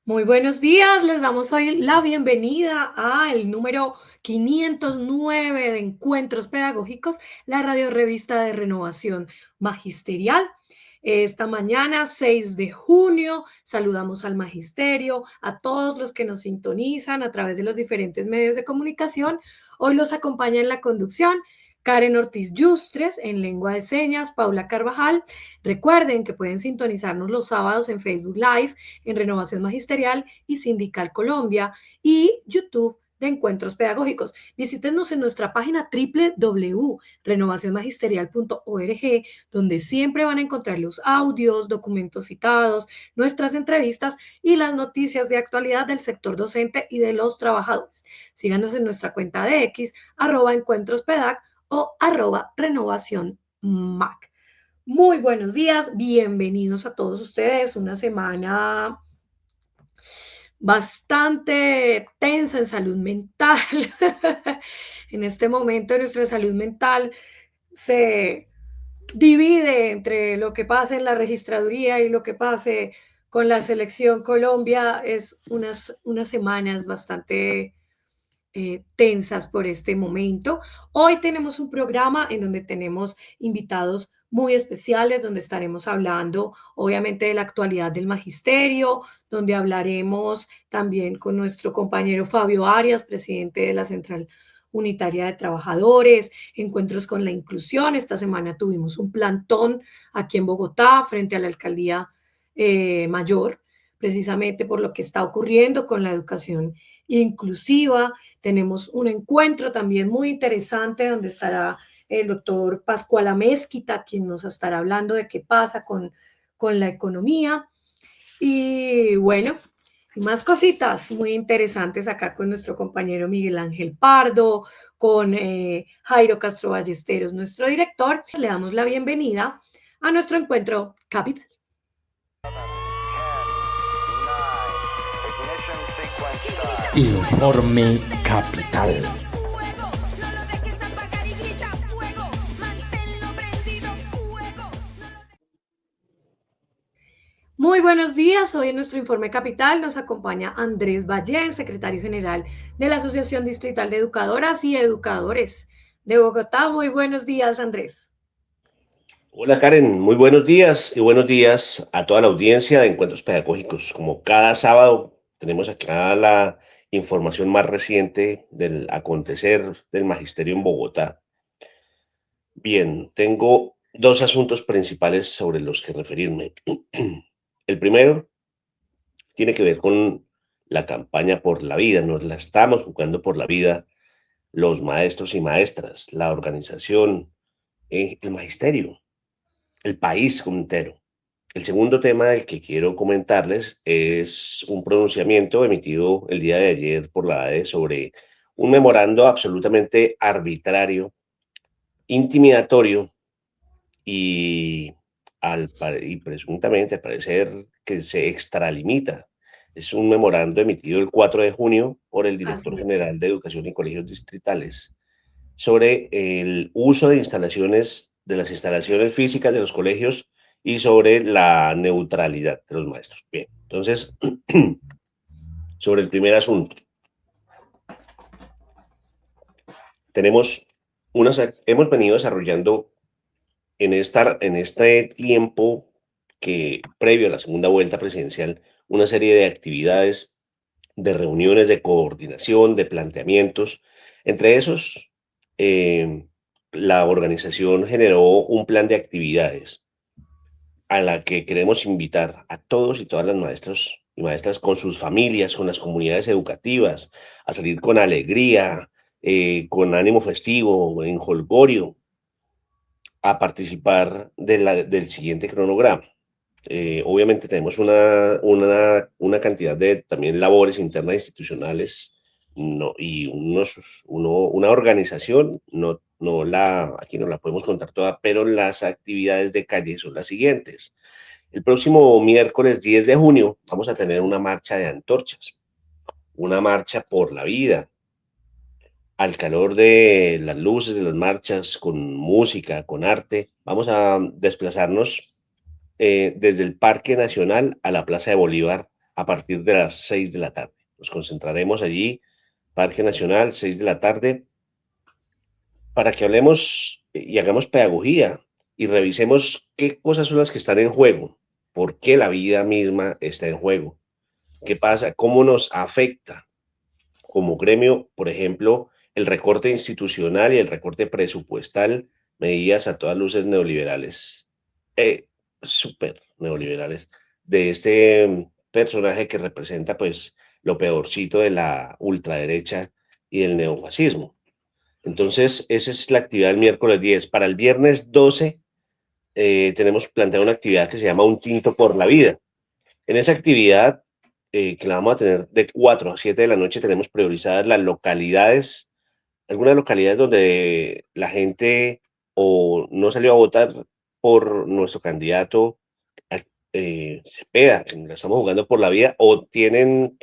Muy buenos días, les damos hoy la bienvenida al número 509 de Encuentros Pedagógicos, la radiorrevista de renovación magisterial. Esta mañana, 6 de junio, saludamos al magisterio, a todos los que nos sintonizan a través de los diferentes medios de comunicación. Hoy los acompaña en la conducción Karen Ortiz Yustres, en lengua de señas, Paula Carvajal. Recuerden que pueden sintonizarnos los sábados en Facebook Live, en Renovación Magisterial y Sindical Colombia y YouTube de Encuentros Pedagógicos. Visítenos en nuestra página www.renovacionmagisterial.org, donde siempre van a encontrar los audios, documentos citados, nuestras entrevistas y las noticias de actualidad del sector docente y de los trabajadores. Síganos en nuestra cuenta de X, @encuentrospedac o @renovacionmac. Muy buenos días, bienvenidos a todos ustedes. Una semana bastante tensa en salud mental. En este momento nuestra salud mental se divide entre lo que pasa en la registraduría y lo que pase con la selección Colombia. Es unas semanas bastante tensas por este momento. Hoy tenemos un programa en donde tenemos invitados muy especiales, donde estaremos hablando obviamente de la actualidad del magisterio, donde hablaremos también con nuestro compañero Fabio Arias, presidente de la Central Unitaria de Trabajadores, encuentros con la inclusión. Esta semana tuvimos un plantón aquí en Bogotá frente a la alcaldía mayor, precisamente por lo que está ocurriendo con la educación inclusiva. Tenemos un encuentro también muy interesante donde estará el doctor Pascual Amezquita, quien nos estará hablando de qué pasa con la economía. Y bueno, más cositas muy interesantes acá con nuestro compañero Miguel Ángel Pardo, con Jairo Castro Ballesteros, nuestro director. Le damos la bienvenida a nuestro encuentro capital. Informe Capital. Muy buenos días, hoy en nuestro informe capital nos acompaña Andrés Ballén, secretario general de la Asociación Distrital de Educadoras y Educadores de Bogotá. Muy buenos días, Andrés. Hola Karen, muy buenos días y buenos días a toda la audiencia de Encuentros Pedagógicos. Como cada sábado tenemos acá la información más reciente del acontecer del magisterio en Bogotá. Bien, tengo dos asuntos principales sobre los que referirme. El primero tiene que ver con la campaña por la vida. Nos la estamos jugando por la vida los maestros y maestras, la organización, el magisterio, el país entero. El segundo tema del que quiero comentarles es un pronunciamiento emitido el día de ayer por la ADE sobre un memorando absolutamente arbitrario, intimidatorio y, y presuntamente, al parecer, que se extralimita. Es un memorando emitido el 4 de junio por el director Así es. general de Educación y Colegios Distritales sobre el uso de instalaciones, de las instalaciones físicas de los colegios y sobre la neutralidad de los maestros. Bien, entonces, sobre el primer asunto, tenemos hemos venido desarrollando en este tiempo que previo a la segunda vuelta presidencial, una serie de actividades, de reuniones de coordinación, de planteamientos. Entre esos, eh, la organización generó un plan de actividades a la que queremos invitar a todos y todas las maestros y maestras con sus familias, con las comunidades educativas, a salir con alegría, con ánimo festivo, en jolgorio, a participar del siguiente cronograma. Obviamente tenemos una cantidad de también labores internas institucionales, no, y una organización, aquí no la podemos contar toda, pero las actividades de calle son las siguientes. El próximo miércoles 10 de junio vamos a tener una marcha de antorchas, una marcha por la vida, al calor de las luces de las marchas, con música, con arte. Vamos a desplazarnos desde el Parque Nacional a la Plaza de Bolívar a partir de las 6 de la tarde. Nos concentraremos allí, Parque Nacional, 6 de la tarde, para que hablemos y hagamos pedagogía y revisemos qué cosas son las que están en juego, por qué la vida misma está en juego, qué pasa, cómo nos afecta como gremio, por ejemplo, el recorte institucional y el recorte presupuestal, medidas a todas luces neoliberales, súper neoliberales, de este personaje que representa pues lo peorcito de la ultraderecha y el neofascismo. Entonces, esa es la actividad del miércoles 10. Para el viernes 12 tenemos planteado una actividad que se llama Un Tinto por la Vida. En esa actividad, que la vamos a tener de 4 a 7 de la noche, tenemos priorizadas las localidades, algunas localidades donde la gente o no salió a votar por nuestro candidato Cepeda, que la estamos jugando por la vida, o tienen,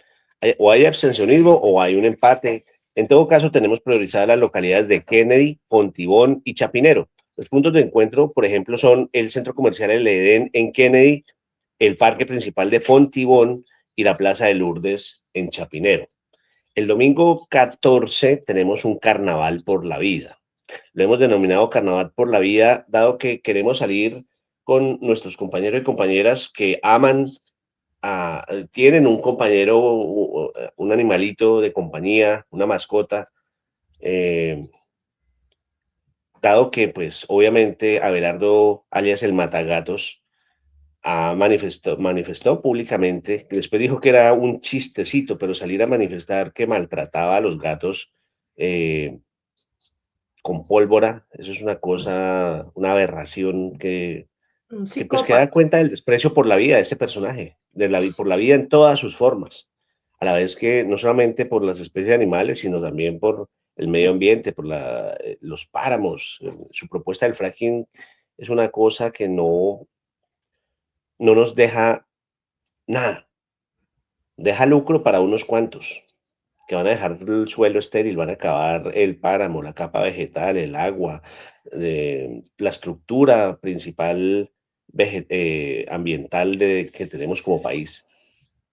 o hay abstencionismo o hay un empate. En todo caso, tenemos priorizadas las localidades de Kennedy, Fontibón y Chapinero. Los puntos de encuentro, por ejemplo, son el centro comercial El Edén en Kennedy, el parque principal de Fontibón y la plaza de Lourdes en Chapinero. El domingo 14 tenemos un carnaval por la vida. Lo hemos denominado carnaval por la vida, dado que queremos salir con nuestros compañeros y compañeras que aman, tienen un compañero, un animalito de compañía, una mascota, eh, dado que pues obviamente Abelardo, alias el Matagatos, manifestó públicamente, que después dijo que era un chistecito, pero salir a manifestar que maltrataba a los gatos con pólvora, eso es una cosa, una aberración Un que pues que da psicópata. cuenta del desprecio por la vida de este personaje, por la vida en todas sus formas, a la vez que no solamente por las especies animales, sino también por el medio ambiente, por los páramos. Su propuesta del fracking es una cosa que no nos deja nada, deja lucro para unos cuantos, que van a dejar el suelo estéril, van a acabar el páramo, la capa vegetal, el agua, la estructura principal ambiental que tenemos como país.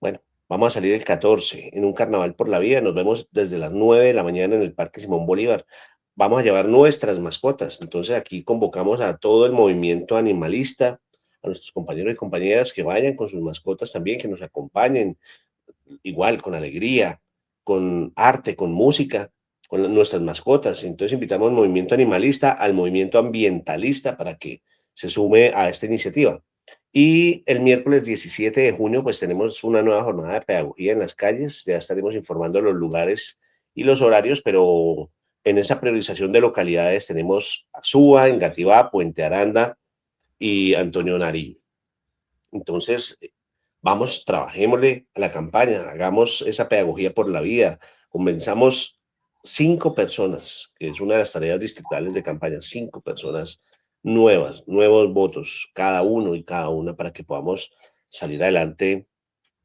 Bueno, vamos a salir el 14 en un carnaval por la vida. Nos vemos desde las 9 de la mañana en el Parque Simón Bolívar. Vamos a llevar nuestras mascotas. Entonces aquí convocamos a todo el movimiento animalista, a nuestros compañeros y compañeras que vayan con sus mascotas también, que nos acompañen igual, con alegría, con arte, con música, con nuestras mascotas. Entonces invitamos al movimiento animalista, al movimiento ambientalista para que se sume a esta iniciativa. Y el miércoles 17 de junio, pues tenemos una nueva jornada de pedagogía en las calles. Ya estaremos informando los lugares y los horarios, pero en esa priorización de localidades tenemos Azúa, Engativá, Puente Aranda y Antonio Nariño. Entonces, vamos, trabajémosle a la campaña, hagamos esa pedagogía por la vida, convenzamos 5 personas, que es una de las tareas distritales de campaña, 5 personas nuevas, nuevos votos, cada uno y cada una para que podamos salir adelante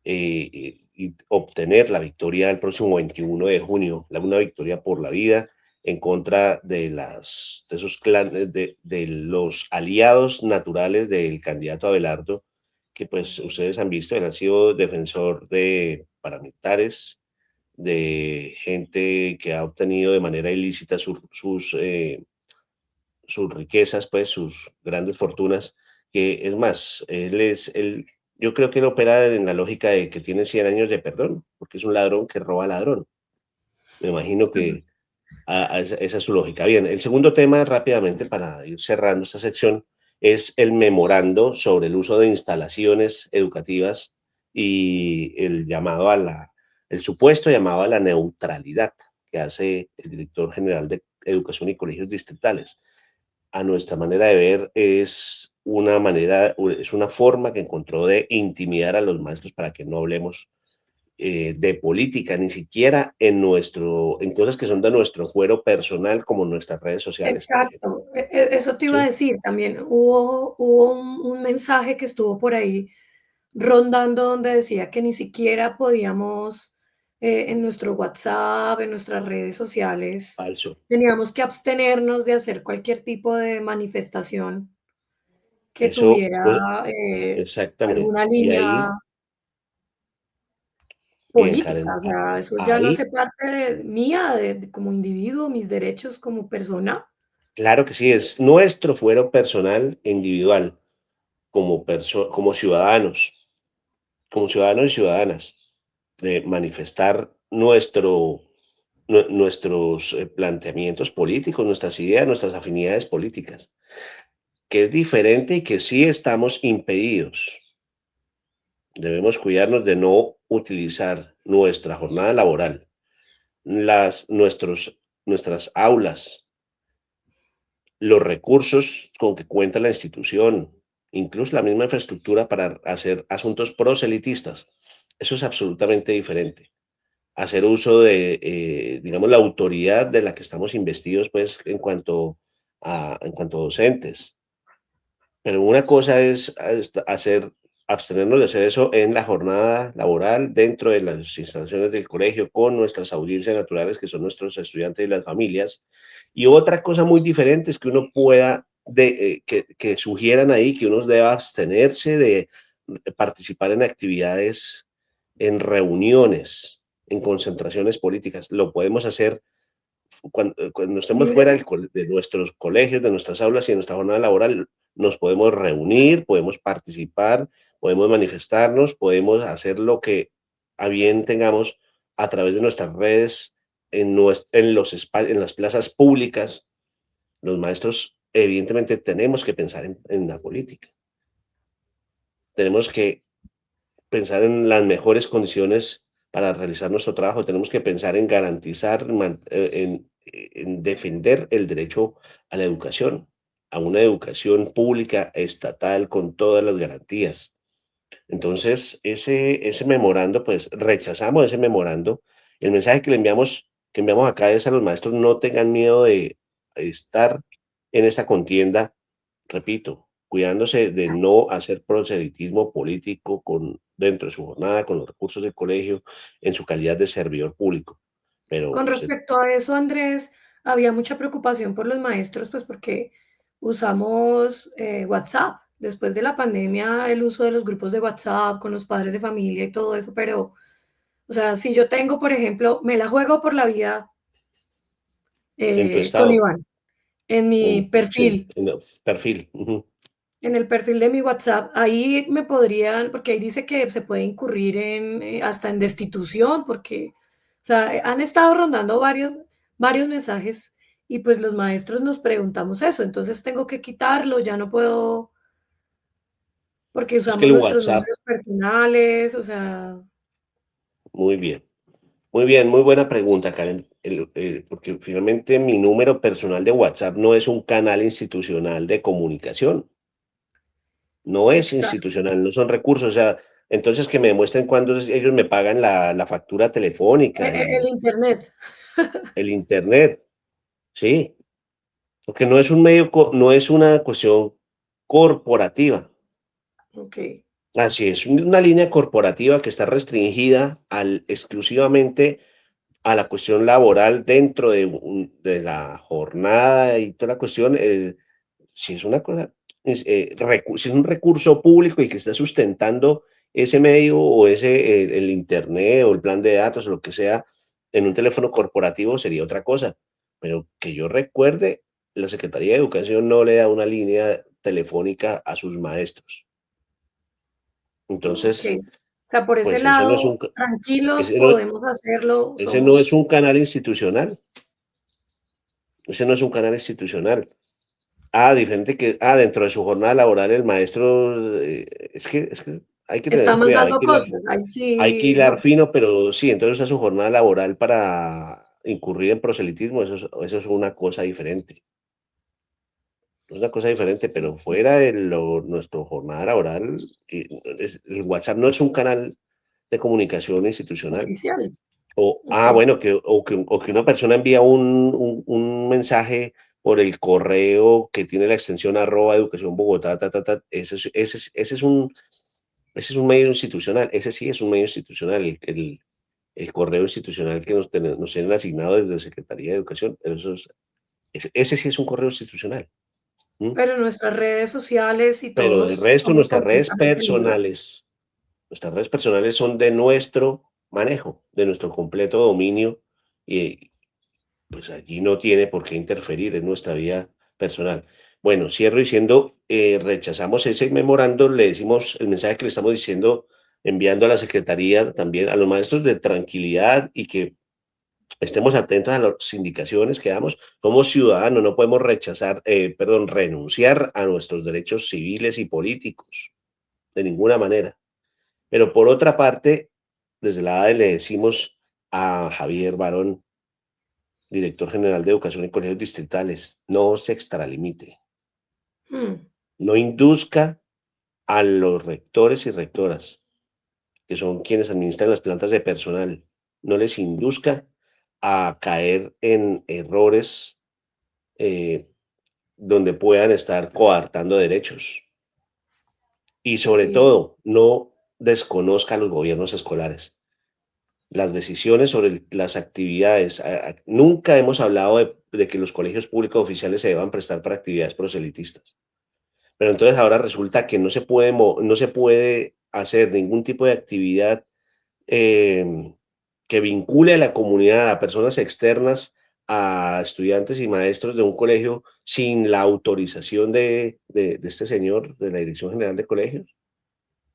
y obtener la victoria el próximo 21 de junio, una victoria por la vida en contra de esos clanes, de los aliados naturales del candidato Abelardo, que pues ustedes han visto, él ha sido defensor de paramilitares, de gente que ha obtenido de manera ilícita sus riquezas, pues sus grandes fortunas, que es más, yo creo que él opera en la lógica de que tiene 100 años de perdón, porque es un ladrón que roba ladrón. Me imagino que esa es su lógica. Bien, el segundo tema, rápidamente, para ir cerrando esta sección, es el memorando sobre el uso de instalaciones educativas y el supuesto llamado a la neutralidad que hace el director general de Educación y Colegios Distritales. A nuestra manera de ver, es una forma que encontró de intimidar a los maestros para que no hablemos de política, ni siquiera en cosas que son de nuestro fuero personal, como nuestras redes sociales, por ejemplo. Exacto, eso te iba a ¿Sí? decir también. Hubo un mensaje que estuvo por ahí rondando donde decía que ni siquiera podíamos, en nuestro WhatsApp, en nuestras redes sociales, Falso. teníamos que abstenernos de hacer cualquier tipo de manifestación que Eso, tuviera, exactamente. alguna Y línea. ahí Bien, política, Karen. o sea, eso ya no Ahí, hace parte mía, como individuo, mis derechos como persona. claro que sí, es nuestro fuero personal e individual como ciudadanos y ciudadanas, de manifestar nuestros planteamientos políticos, nuestras ideas, nuestras afinidades políticas, que es diferente y que sí estamos impedidos. Debemos cuidarnos de no utilizar nuestra jornada laboral, nuestras aulas, los recursos con que cuenta la institución, incluso la misma infraestructura para hacer asuntos proselitistas. Eso es absolutamente diferente. Hacer uso de, digamos, la autoridad de la que estamos investidos, pues, en cuanto a docentes. Pero una cosa es abstenernos de hacer eso en la jornada laboral, dentro de las instalaciones del colegio, con nuestras audiencias naturales, que son nuestros estudiantes y las familias. Y otra cosa muy diferente es que uno pueda, que sugieran ahí que uno deba abstenerse de participar en actividades, en reuniones, en concentraciones políticas. Lo podemos hacer cuando estemos fuera Libremente. de nuestros colegios, de nuestras aulas y de nuestra jornada laboral. Nos podemos reunir, podemos participar, podemos manifestarnos, podemos hacer lo que a bien tengamos a través de nuestras redes, en las plazas públicas. Los maestros, evidentemente, tenemos que pensar en la política. Tenemos que pensar en las mejores condiciones para realizar nuestro trabajo. Tenemos que pensar en garantizar, en defender el derecho a la educación, a una educación pública, estatal, con todas las garantías. Entonces, ese memorando, pues rechazamos ese memorando. El mensaje que enviamos acá es a los maestros: no tengan miedo de estar en esta contienda, repito, cuidándose de no hacer proselitismo político dentro de su jornada, con los recursos del colegio, en su calidad de servidor público. Pero Con usted, respecto a eso, Andrés, había mucha preocupación por los maestros, pues porque usamos WhatsApp. Después de la pandemia, el uso de los grupos de WhatsApp con los padres de familia y todo eso, pero, o sea, si yo tengo, por ejemplo, me la juego por la vida en tu con estado, Iván, en mi sí, perfil, en el perfil. Ujú. en el perfil de mi WhatsApp, ahí me podrían, porque ahí dice que se puede incurrir en hasta en destitución, porque, o sea, han estado rondando varios mensajes y pues los maestros nos preguntamos eso, entonces tengo que quitarlo, ya no puedo, porque Es que usamos el nuestros WhatsApp, números personales, o sea, muy bien. Muy bien, muy buena pregunta, Karen, porque finalmente mi número personal de WhatsApp no es un canal institucional de comunicación, no es exacto, institucional, no son recursos. O sea, entonces que me demuestren cuándo ellos me pagan la factura telefónica, el internet, el internet, sí, porque no es un medio, no es una cuestión corporativa. ok, Así es, una línea corporativa que está restringida exclusivamente a la cuestión laboral dentro de la jornada y toda la cuestión. Si es una cosa, si es un recurso público el que está sustentando ese medio o el internet o el plan de datos o lo que sea en un teléfono corporativo, sería otra cosa. Pero que yo recuerde, la Secretaría de Educación no le da una línea telefónica a sus maestros. ok. Entonces, O sea, por ese pues eso no es lado, tranquilos, ese no, podemos hacerlo, ese no es somos. un canal institucional. Ese no es un canal institucional. Diferente dentro de su jornada laboral el maestro, es que hay que Está tener cuidado, mandando cosas, ahí hay que sí, hilar no. fino, pero sí, entonces usa su jornada laboral para incurrir en proselitismo. Eso es una cosa diferente. Es una cosa diferente, pero fuera de nuestra jornada laboral, el WhatsApp no es un canal de comunicación institucional. Oficial, okey. Bueno, o que una persona envía un mensaje por el correo que tiene la extensión @educación Bogotá, ta, ta, ta. Ese es un medio institucional. Ese sí es un medio institucional, el correo institucional que nos tienen asignado desde la Secretaría de Educación. Ese sí es un correo institucional. ¿M? Pero nuestras redes sociales y Pero el todos resto, somos completamente libres. nuestras redes personales son de nuestro manejo, de nuestro completo dominio, y pues allí no tiene por qué interferir en nuestra vida personal. Bueno, cierro diciendo, rechazamos ese memorando, le decimos el mensaje que le estamos diciendo, enviando a la Secretaría también a los maestros de tranquilidad y que estemos atentos a las indicaciones que damos. Como ciudadanos no podemos renunciar a nuestros derechos civiles y políticos, de ninguna manera. Pero por otra parte, desde la ADE le decimos a Javier Barón, director general de Educación y Colegios Distritales, no se extralimite, Mm, no induzca a los rectores y rectoras, que son quienes administran las plantas de personal, no les induzca a caer en errores eh, donde puedan estar coartando derechos. Y sobre así es. todo, no desconozca a los gobiernos escolares. Las decisiones sobre las actividades. Nunca hemos hablado de que los colegios públicos oficiales se deban prestar para actividades proselitistas. Pero entonces ahora resulta que no se puede hacer ningún tipo de actividad que vincule a la comunidad, a personas externas, a estudiantes y maestros de un colegio sin la autorización de este señor, de la Dirección General de Colegios.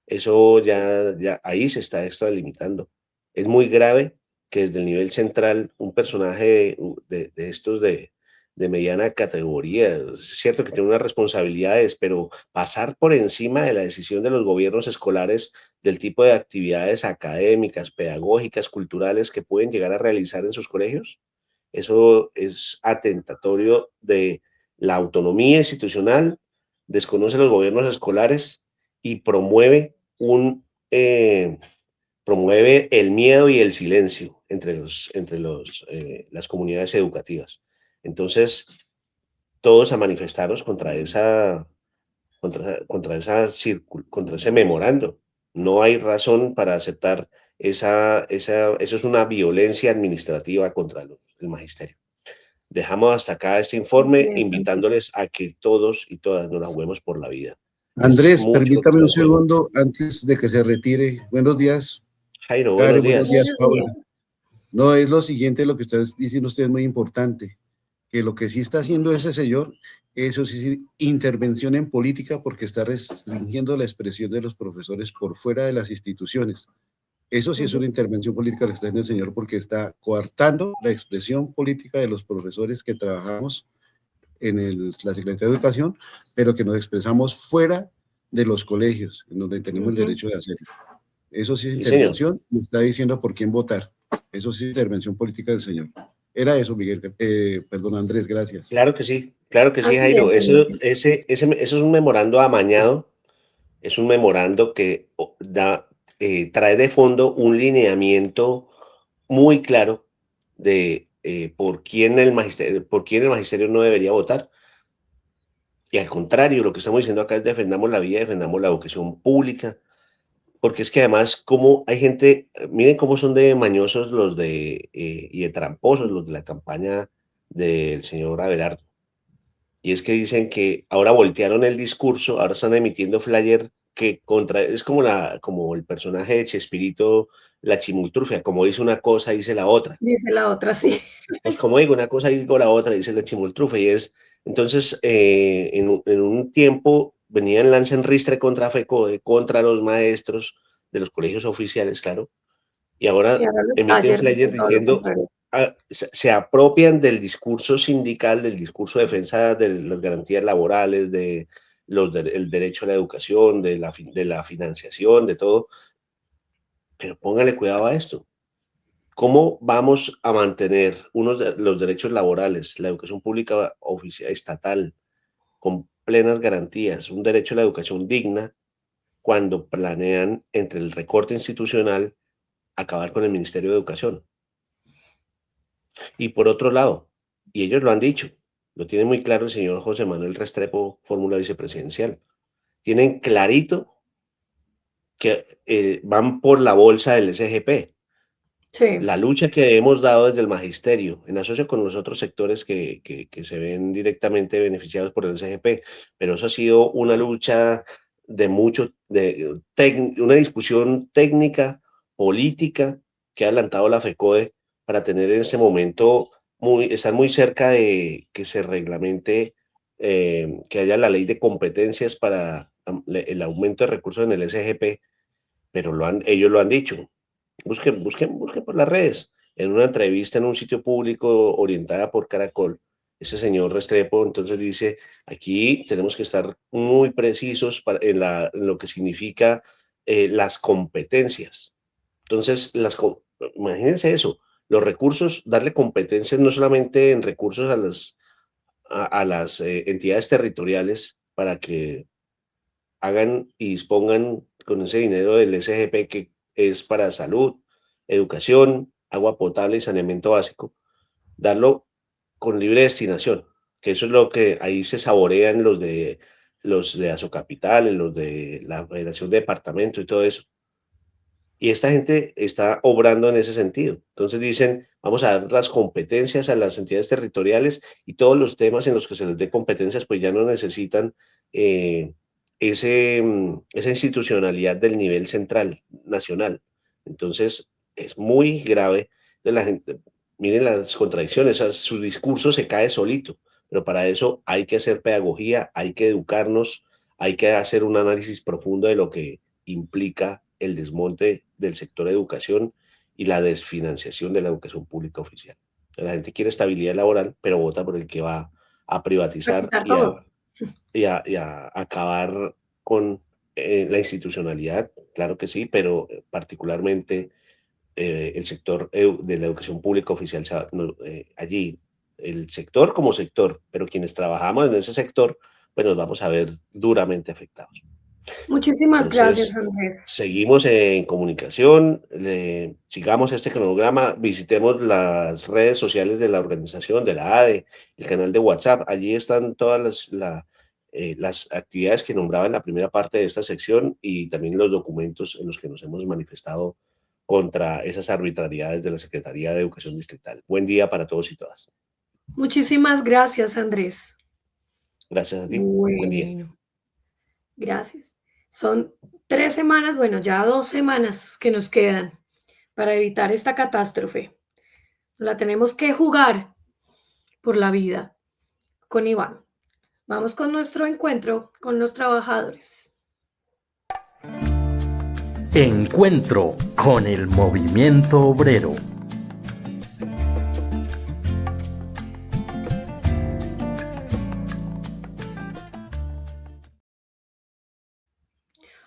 Eso ya ahí se está extralimitando. Es muy grave que desde el nivel central un personaje de estos de mediana categoría, es cierto que tiene unas responsabilidades, pero pasar por encima de la decisión de los gobiernos escolares del tipo de actividades académicas, pedagógicas, culturales que pueden llegar a realizar en sus colegios, eso es atentatorio de la autonomía institucional, desconoce los gobiernos escolares y eh, promueve el miedo y el silencio las comunidades educativas. Entonces, todos a manifestarnos contra ese memorando. No hay razón para aceptar eso es una violencia administrativa contra el magisterio. Dejamos hasta acá este Así informe, es, Santi. invitándoles a que todos y todas nos la juguemos por la vida. Es Andrés, mucho lo que permítame está un en juego. segundo antes de que se retire. Buenos días, Jairo, buenos Karen, buenos días. días, Buenos Paula. días. No, es lo siguiente, lo que está diciendo usted es muy importante, que lo que sí está haciendo ese señor, eso sí, sí, intervención en política porque está restringiendo la expresión de los profesores por fuera de las instituciones. Eso sí es Ujú. una intervención política que está haciendo el señor porque está coartando la expresión política de los profesores que trabajamos en la Secretaría de Educación, pero que nos expresamos fuera de los colegios, en donde tenemos el Ujú. derecho de hacerlo. Eso sí es Sí, señor. intervención y está diciendo por quién votar. Eso sí es intervención política del señor. Era eso, Miguel. Perdón, Andrés, gracias. Claro que sí, Así Jairo. es, señor. Eso es un memorando amañado, es un memorando que trae de fondo un lineamiento muy claro de por quién el magisterio no debería votar. Y al contrario, lo que estamos diciendo acá es defendamos la vida, defendamos la educación pública, porque es que además, como hay gente, miren cómo son de mañosos y de tramposos los de la campaña del señor Abelardo. Y es que dicen que ahora voltearon el discurso, ahora están emitiendo flyer es como el personaje de Chespirito, la chimultrufia, como dice una cosa, dice la otra. Dice la otra, sí. Como, pues como digo una cosa, digo la otra, dice la chimultrufia. Entonces, en un tiempo venían lance en ristre contra FECODE, contra los maestros de los colegios oficiales, claro, y Y ahora ahora los emiten Taller flyers dicen todo lo diciendo, contrario. se apropian del discurso sindical, del discurso de defensa de las garantías laborales, el derecho a la educación, de la financiación, de todo, pero póngale cuidado a esto. ¿Cómo vamos a mantener los derechos laborales, la educación pública oficial, estatal, con plenas garantías, un derecho a la educación digna, cuando planean entre el recorte institucional acabar con el Ministerio de Educación? Y por otro lado, y ellos lo han dicho, lo tiene muy claro el señor José Manuel Restrepo, fórmula vicepresidencial, tienen clarito que van por la bolsa del SGP. Sí. La lucha que hemos dado desde el magisterio, en asocio con los otros sectores que se ven directamente beneficiados por el SGP, pero eso ha sido una lucha una discusión técnica, política, que ha adelantado la FECODE para tener en ese momento, estar muy cerca de que se reglamente, que haya la ley de competencias para el aumento de recursos en el SGP, pero ellos lo han dicho. Busquen por las redes. En una entrevista en un sitio público orientada por Caracol, ese señor Restrepo entonces dice, aquí tenemos que estar muy precisos en lo que significa las competencias. Entonces, imagínense eso, los recursos, darle competencias no solamente en recursos a las entidades territoriales para que hagan y dispongan con ese dinero del SGP que es para salud, educación, agua potable y saneamiento básico, darlo con libre destinación, que eso es lo que ahí se saborean los de Asocapital, los de la Federación de Departamento y todo eso. Y esta gente está obrando en ese sentido. Entonces dicen, vamos a dar las competencias a las entidades territoriales y todos los temas en los que se les dé competencias, pues ya no necesitan esa institucionalidad del nivel central, nacional. Entonces es muy grave. De la gente, miren las contradicciones, su discurso se cae solito, pero para eso hay que hacer pedagogía, hay que educarnos, hay que hacer un análisis profundo de lo que implica el desmonte del sector de educación y la desfinanciación de la educación pública oficial. La gente quiere estabilidad laboral, pero vota por el que va a privatizar y a acabar con la institucionalidad, claro que sí, pero particularmente el sector de la educación pública oficial, allí el sector como sector, pero quienes trabajamos en ese sector, pues nos vamos a ver duramente afectados. Muchísimas Entonces, gracias, Andrés. seguimos en comunicación, sigamos este cronograma, visitemos las redes sociales de la organización, de la ADE, el canal de WhatsApp, allí están todas las actividades que nombraba en la primera parte de esta sección y también los documentos en los que nos hemos manifestado contra esas arbitrariedades de la Secretaría de Educación Distrital. Buen día para todos y todas. Muchísimas gracias, Andrés. Gracias a ti. Bueno, buen día. Gracias. Son 3 semanas, bueno, ya 2 semanas que nos quedan para evitar esta catástrofe. La tenemos que jugar por la vida con Iván. Vamos con nuestro encuentro con los trabajadores. Encuentro con el movimiento obrero.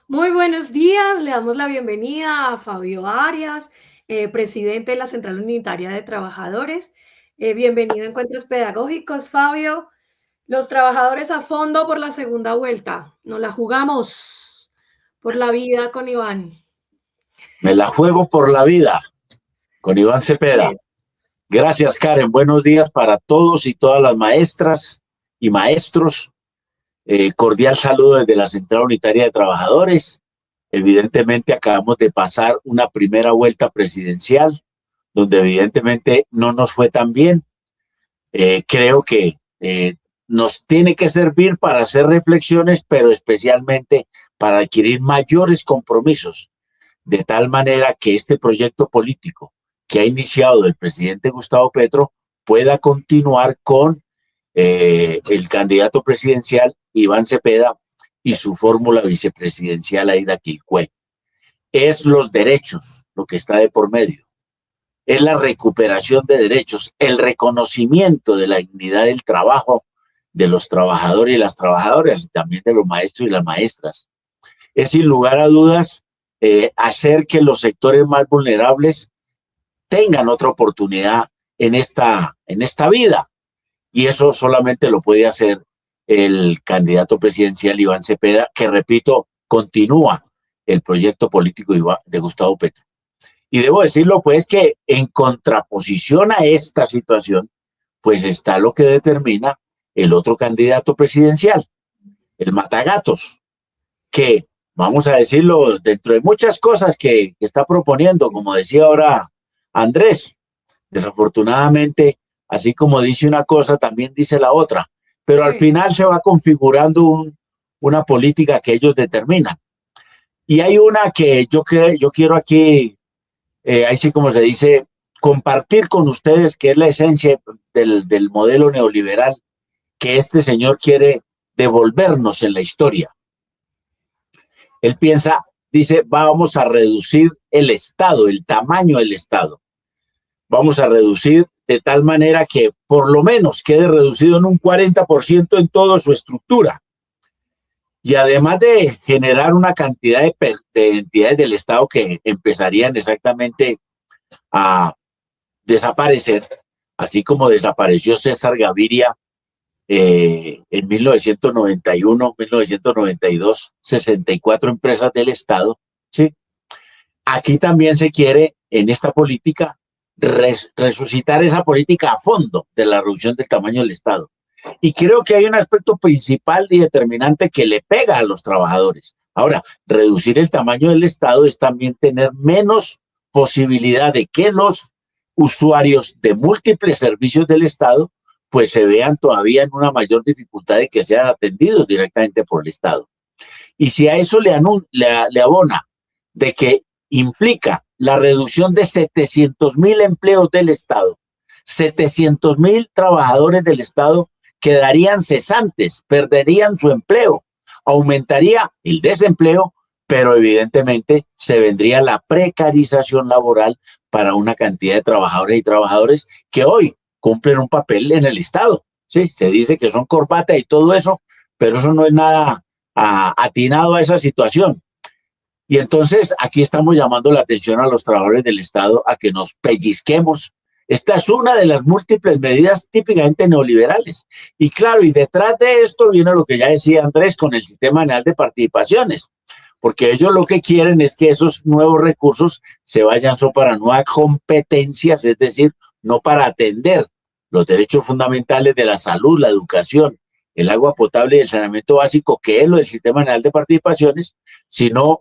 Muy buenos días, le damos la bienvenida a Fabio Arias, presidente de la Central Unitaria de Trabajadores. Bienvenido a Encuentros Pedagógicos, Fabio. Los trabajadores a fondo por la segunda vuelta. Nos la jugamos por la vida con Iván. Me la juego por la vida con Iván Cepeda. Gracias, Karen. Buenos días para todos y todas las maestras y maestros. Cordial saludo desde la Central Unitaria de Trabajadores. Evidentemente acabamos de pasar una primera vuelta presidencial, donde evidentemente no nos fue tan bien. Creo que nos tiene que servir para hacer reflexiones, pero especialmente para adquirir mayores compromisos, de tal manera que este proyecto político que ha iniciado el presidente Gustavo Petro pueda continuar con el candidato presidencial Iván Cepeda y su fórmula vicepresidencial Aida Quilcué. Es los derechos lo que está de por medio. Es la recuperación de derechos, el reconocimiento de la dignidad del trabajo de los trabajadores y las trabajadoras, y también de los maestros y las maestras. Es sin lugar a dudas hacer que los sectores más vulnerables tengan otra oportunidad en esta vida. Y eso solamente lo puede hacer el candidato presidencial Iván Cepeda, que repito, continúa el proyecto político de Gustavo Petro. Y debo decirlo pues que en contraposición a esta situación, pues está lo que determina el otro candidato presidencial, el Matagatos, que vamos a decirlo, dentro de muchas cosas que está proponiendo, como decía ahora Andrés, desafortunadamente, así como dice una cosa, también dice la otra, pero al final se va configurando una política que ellos determinan. Y hay una que yo quiero aquí ahí sí como se dice, compartir con ustedes que es la esencia del modelo neoliberal que este señor quiere devolvernos en la historia. Él piensa, dice, vamos a reducir el Estado, el tamaño del Estado. Vamos a reducir de tal manera que por lo menos quede reducido en un 40% en toda su estructura. Y además de generar una cantidad de entidades del Estado que empezarían exactamente a desaparecer, así como desapareció César Gaviria en 1991, 1992, 64 empresas del Estado, ¿sí? Aquí también se quiere, en esta política, resucitar esa política a fondo de la reducción del tamaño del Estado. Y creo que hay un aspecto principal y determinante que le pega a los trabajadores. Ahora, reducir el tamaño del Estado es también tener menos posibilidad de que los usuarios de múltiples servicios del Estado pues se vean todavía en una mayor dificultad de que sean atendidos directamente por el Estado. Y si a eso le abona de que implica la reducción de 700,000 empleos del Estado, 700,000 trabajadores del Estado quedarían cesantes, perderían su empleo, aumentaría el desempleo, pero evidentemente se vendría la precarización laboral para una cantidad de trabajadores y trabajadores que hoy cumplen un papel en el Estado. Sí, se dice que son corbata y todo eso, pero eso no es nada atinado a esa situación. Y entonces aquí estamos llamando la atención a los trabajadores del Estado a que nos pellizquemos. Esta es una de las múltiples medidas típicamente neoliberales. Y claro, y detrás de esto viene lo que ya decía Andrés con el Sistema General de Participaciones, porque ellos lo que quieren es que esos nuevos recursos se vayan solo para nuevas competencias, es decir, no para atender los derechos fundamentales de la salud, la educación, el agua potable y el saneamiento básico, que es lo del Sistema General de Participaciones, sino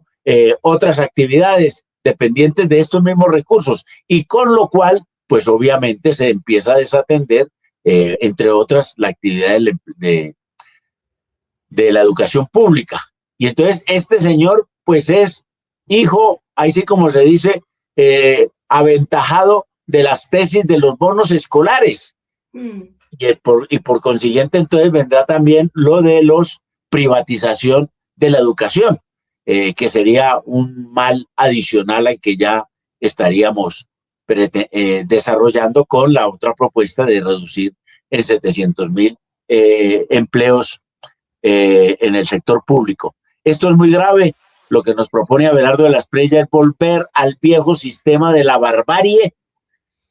otras actividades dependientes de estos mismos recursos, y con lo cual, pues obviamente se empieza a desatender, entre otras, la actividad de la educación pública. Y entonces este señor, pues es hijo, ahí sí como se dice, aventajado de las tesis de los bonos escolares. Y por consiguiente, entonces vendrá también lo de los privatización de la educación, que sería un mal adicional al que ya estaríamos desarrollando con la otra propuesta de reducir en 700,000 empleos en el sector público. Esto es muy grave. Lo que nos propone Abelardo de la Espriella es volver al viejo sistema de la barbarie,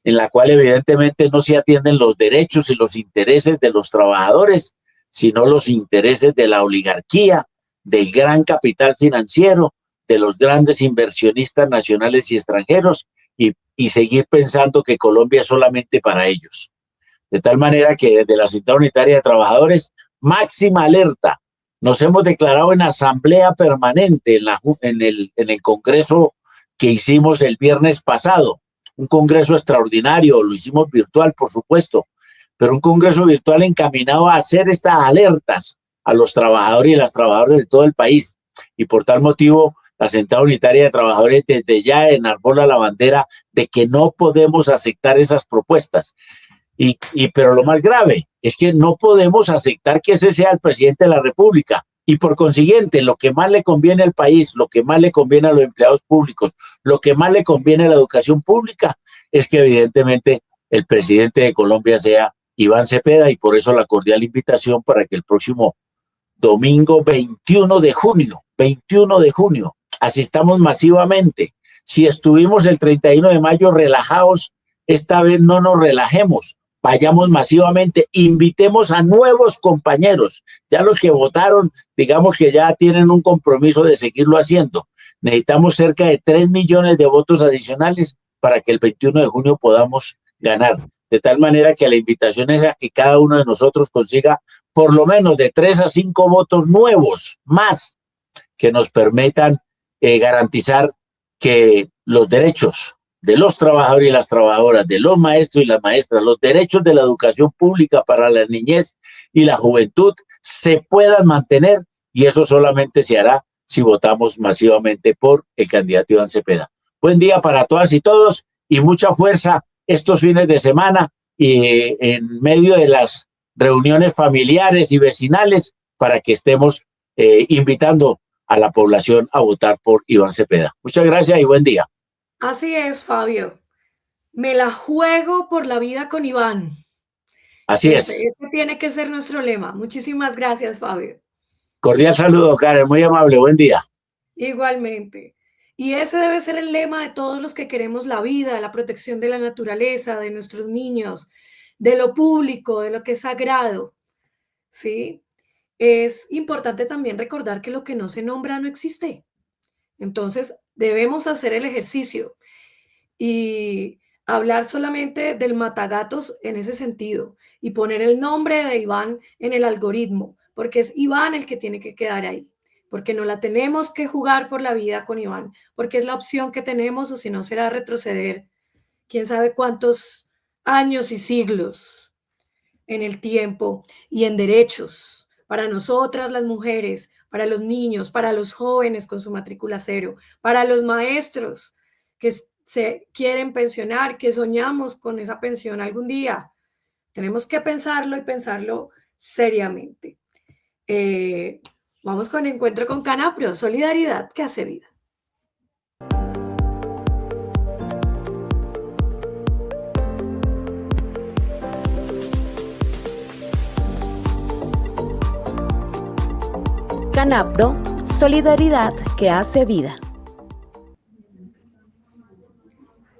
en la cual evidentemente no se atienden los derechos y los intereses de los trabajadores, sino los intereses de la oligarquía, del gran capital financiero, de los grandes inversionistas nacionales y extranjeros, y seguir pensando que Colombia es solamente para ellos. De tal manera que desde la Central Unitaria de Trabajadores, máxima alerta. Nos hemos declarado en asamblea permanente en el congreso que hicimos el viernes pasado, un congreso extraordinario, lo hicimos virtual, por supuesto, pero un congreso virtual encaminado a hacer estas alertas a los trabajadores y las trabajadoras de todo el país. Y por tal motivo, la Central Unitaria de Trabajadores desde ya enarbola la bandera de que no podemos aceptar esas propuestas. Pero lo más grave es que no podemos aceptar que ese sea el presidente de la República. Y por consiguiente, lo que más le conviene al país, lo que más le conviene a los empleados públicos, lo que más le conviene a la educación pública, es que evidentemente el presidente de Colombia sea Iván Cepeda, y por eso la cordial invitación para que el próximo domingo 21 de junio, asistamos masivamente. Si estuvimos el 31 de mayo relajados, esta vez no nos relajemos. Vayamos masivamente, invitemos a nuevos compañeros, ya los que votaron, digamos que ya tienen un compromiso de seguirlo haciendo. Necesitamos cerca de 3 millones de votos adicionales para que el 21 de junio podamos ganar. De tal manera que la invitación es a que cada uno de nosotros consiga por lo menos de 3 a 5 votos nuevos más que nos permitan garantizar que los derechos de los trabajadores y las trabajadoras, de los maestros y las maestras, los derechos de la educación pública para la niñez y la juventud se puedan mantener, y eso solamente se hará si votamos masivamente por el candidato Iván Cepeda. Buen día para todas y todos y mucha fuerza estos fines de semana y en medio de las reuniones familiares y vecinales para que estemos invitando a la población a votar por Iván Cepeda. Muchas gracias y buen día. Así es, Fabio. Me la juego por la vida con Iván. Así es. Ese tiene que ser nuestro lema. Muchísimas gracias, Fabio. Cordial saludo, Karen. Muy amable. Buen día. Igualmente. Y ese debe ser el lema de todos los que queremos la vida, la protección de la naturaleza, de nuestros niños, de lo público, de lo que es sagrado, ¿sí? Es importante también recordar que lo que no se nombra no existe. Entonces, debemos hacer el ejercicio y hablar solamente del matagatos en ese sentido y poner el nombre de Iván en el algoritmo, porque es Iván el que tiene que quedar ahí, porque no la tenemos que jugar por la vida con Iván, porque es la opción que tenemos o si no será retroceder quién sabe cuántos años y siglos en el tiempo y en derechos para nosotras las mujeres, para los niños, para los jóvenes con su matrícula cero, para los maestros que se quieren pensionar, que soñamos con esa pensión algún día. Tenemos que pensarlo y pensarlo seriamente. Vamos con Encuentro con Canapro, solidaridad que hace vida. Canapro, solidaridad que hace vida.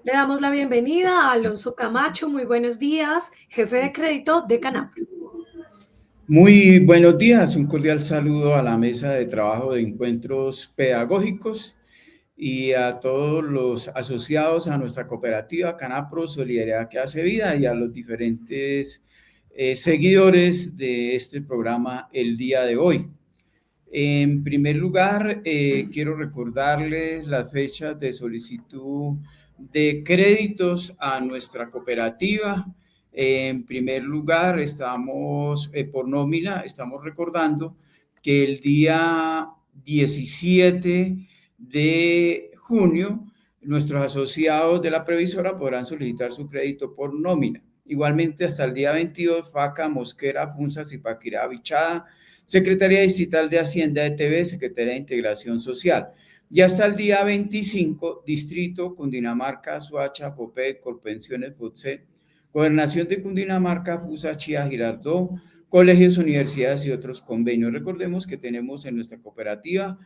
Le damos la bienvenida a Alonso Camacho. Muy buenos días, jefe de crédito de Canapro. Muy buenos días, un cordial saludo a la mesa de trabajo de encuentros pedagógicos y a todos los asociados a nuestra cooperativa Canapro Solidaridad que hace vida y a los diferentes seguidores de este programa el día de hoy. En primer lugar, quiero recordarles las fechas de solicitud de créditos a nuestra cooperativa. En primer lugar, estamos por nómina, estamos recordando que el día 17 de junio, nuestros asociados de la previsora podrán solicitar su crédito por nómina. Igualmente, hasta el día 22, Faca, Mosquera, Funza, Zipaquirá, Bichada, Secretaría Distrital de Hacienda de TV, Secretaría de Integración Social. Y hasta el día 25, Distrito, Cundinamarca, Soacha, Popé, Colpensiones, Botset, Gobernación de Cundinamarca, Pusa, Chía, Girardot, colegios, universidades y otros convenios. Recordemos que tenemos en nuestra cooperativa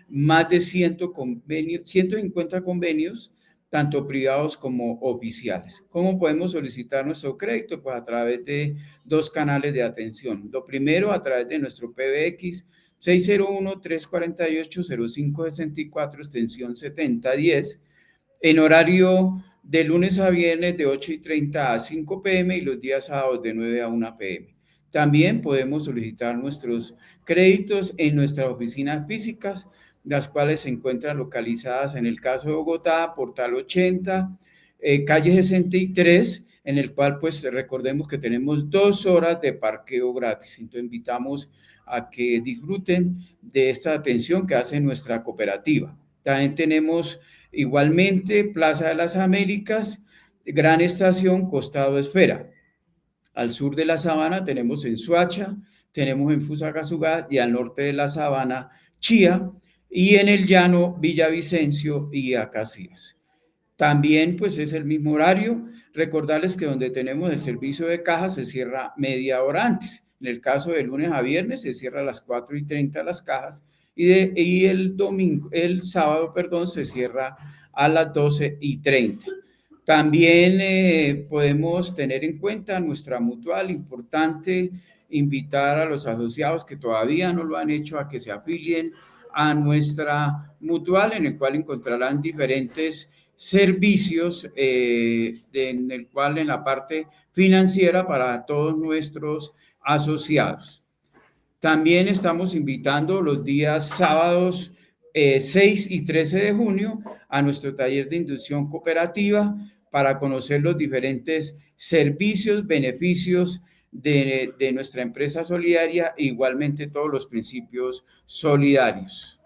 más de 150 convenios, tanto privados como oficiales. ¿Cómo podemos solicitar nuestro crédito? Pues a través de dos canales de atención. Lo primero, a través de nuestro PBX 601-348-0564, extensión 7010, en horario de lunes a viernes de 8:30 a 5 p.m. y los días sábados de 9 a 1 p.m. También podemos solicitar nuestros créditos en nuestras oficinas físicas, las cuales se encuentran localizadas en el caso de Bogotá, Portal 80, calle 63, en el cual pues recordemos que tenemos 2 horas de parqueo gratis. Entonces invitamos a que disfruten de esta atención que hace nuestra cooperativa. También tenemos igualmente Plaza de las Américas, Gran Estación, Costado Esfera. Al sur de la Sabana tenemos en Soacha, tenemos en Fusagasugá y al norte de la Sabana, Chía, y en el llano Villavicencio y Acacías. También pues es el mismo horario. Recordarles que donde tenemos el servicio de caja se cierra media hora antes. En el caso de lunes a viernes se cierra a las 4:30 las cajas y el sábado, se cierra a las 12:30. También podemos tener en cuenta nuestra mutual, importante invitar a los asociados que todavía no lo han hecho a que se afilien a nuestra mutual, en el cual encontrarán diferentes servicios, en el cual en la parte financiera para todos nuestros asociados. También estamos invitando los días sábados 6 y 13 de junio a nuestro taller de inducción cooperativa para conocer los diferentes servicios, beneficios de nuestra empresa solidaria e igualmente todos los principios solidarios.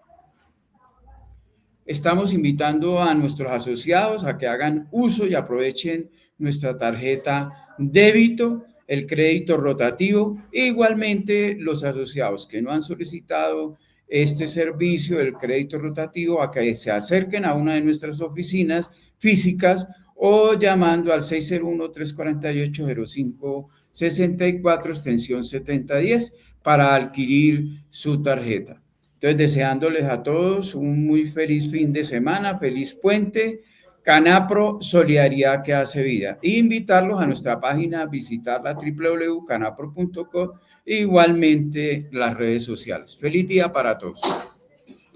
estamos invitando a nuestros asociados a que hagan uso y aprovechen nuestra tarjeta débito, el crédito rotativo, e igualmente los asociados que no han solicitado este servicio del crédito rotativo a que se acerquen a una de nuestras oficinas físicas o llamando al 601-348-0564, extensión 7010, para adquirir su tarjeta. Entonces, deseándoles a todos un muy feliz fin de semana, feliz puente. Canapro, solidaridad que hace vida. E invitarlos a nuestra página, visitarla www.canapro.co, e igualmente las redes sociales. Feliz día para todos.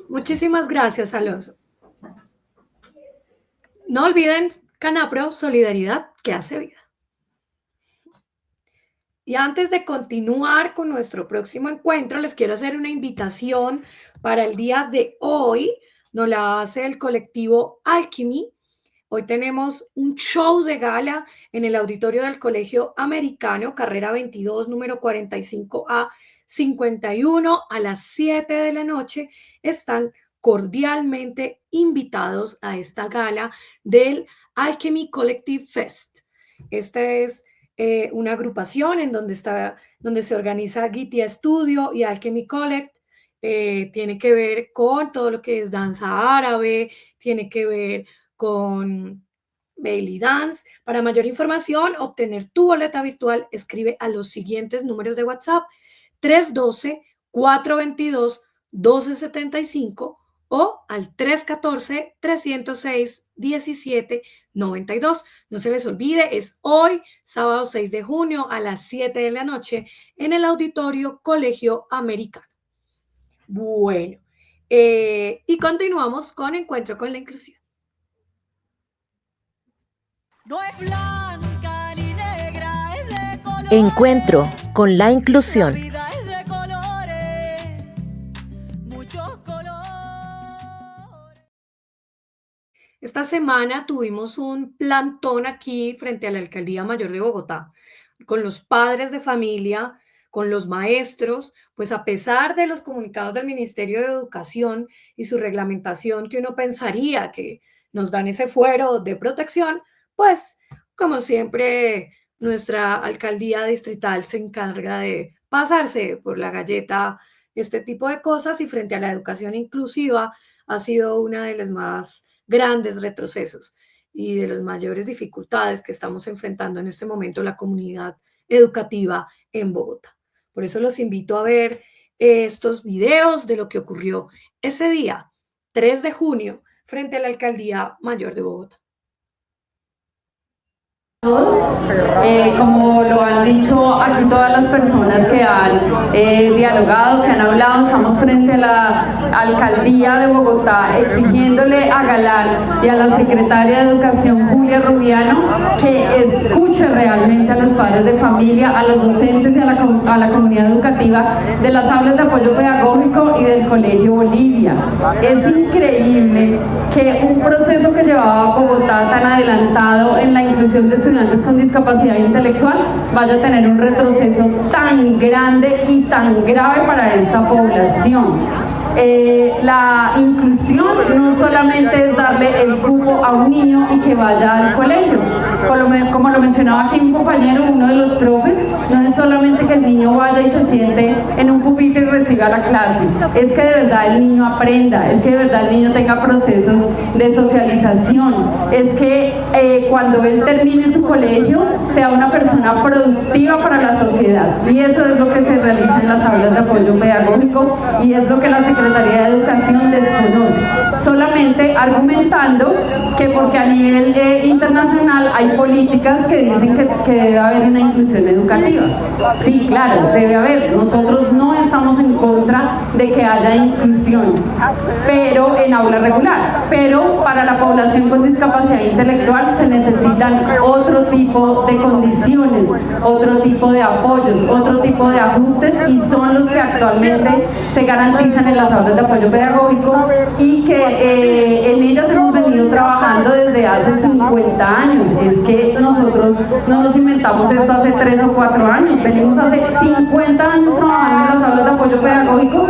Muchísimas gracias, Alonso. No olviden Canapro, solidaridad que hace vida. Y antes de continuar con nuestro próximo encuentro, les quiero hacer una invitación para el día de hoy. Nos la hace el colectivo Alchemy. Hoy tenemos un show de gala en el auditorio del Colegio Americano, carrera 22, número 45A 51, a las 7 de la noche. Están cordialmente invitados a esta gala del Alchemy Collective Fest. Esta es una agrupación en donde se organiza Gitia Studio y Alchemy Collect. Tiene que ver con todo lo que es danza árabe, tiene que ver con belly dance. Para mayor información, obtener tu boleta virtual, escribe a los siguientes números de WhatsApp: 312-422-1275 o al 314-306-1792. No se les olvide, es hoy, sábado 6 de junio, a las 7 de la noche, en el auditorio Colegio Americano. Bueno, y continuamos con Encuentro con la Inclusión. No es blanca ni negra, es de colores. Encuentro con la inclusión. La vida es de colores, muchos colores. Esta semana tuvimos un plantón aquí frente a la Alcaldía Mayor de Bogotá, con los padres de familia, con los maestros, pues a pesar de los comunicados del Ministerio de Educación y su reglamentación, que uno pensaría que nos dan ese fuero de protección, pues, como siempre, nuestra alcaldía distrital se encarga de pasarse por la galleta este tipo de cosas, y frente a la educación inclusiva ha sido una de los más grandes retrocesos y de las mayores dificultades que estamos enfrentando en este momento la comunidad educativa en Bogotá. Por eso los invito a ver estos videos de lo que ocurrió ese día, 3 de junio, frente a la Alcaldía Mayor de Bogotá. Como lo han dicho aquí todas las personas que han dialogado, que han hablado, estamos frente a la Alcaldía de Bogotá exigiéndole a Galán y a la Secretaria de Educación, Julia Rubiano, que escuche realmente a los padres de familia, a los docentes y a la comunidad educativa de las aulas de apoyo pedagógico y del Colegio Bolivia. Es increíble que un proceso que llevaba a Bogotá tan adelantado en la inclusión de estudiantes con discapacidad intelectual vaya a tener un retroceso tan grande y tan grave para esta población. La inclusión no solamente es darle el cupo a un niño y que vaya al colegio. Como lo mencionaba aquí un compañero, uno de los profes, no es solamente que el niño vaya y se siente en un pupitre y reciba la clase, es que de verdad el niño aprenda, es que de verdad el niño tenga procesos de socialización, es que cuando él termine su colegio sea una persona productiva para la sociedad, y eso es lo que se realiza en las aulas de apoyo pedagógico y es lo que la Secretaría de Educación desconoce, solamente argumentando que porque a nivel internacional hay políticas que dicen que debe haber una inclusión educativa. Sí, claro, debe haber. Nosotros no estamos en contra de que haya inclusión, pero en aula regular. Pero para la población con discapacidad intelectual se necesitan otro tipo de condiciones, otro tipo de apoyos, otro tipo de ajustes, y son los que actualmente se garantizan en las aulas de apoyo pedagógico y que en ellas hemos venido trabajando desde hace 50 años. Es que nosotros no nos inventamos esto hace 3 o 4 años, venimos hace 50 años trabajando en las aulas de apoyo pedagógico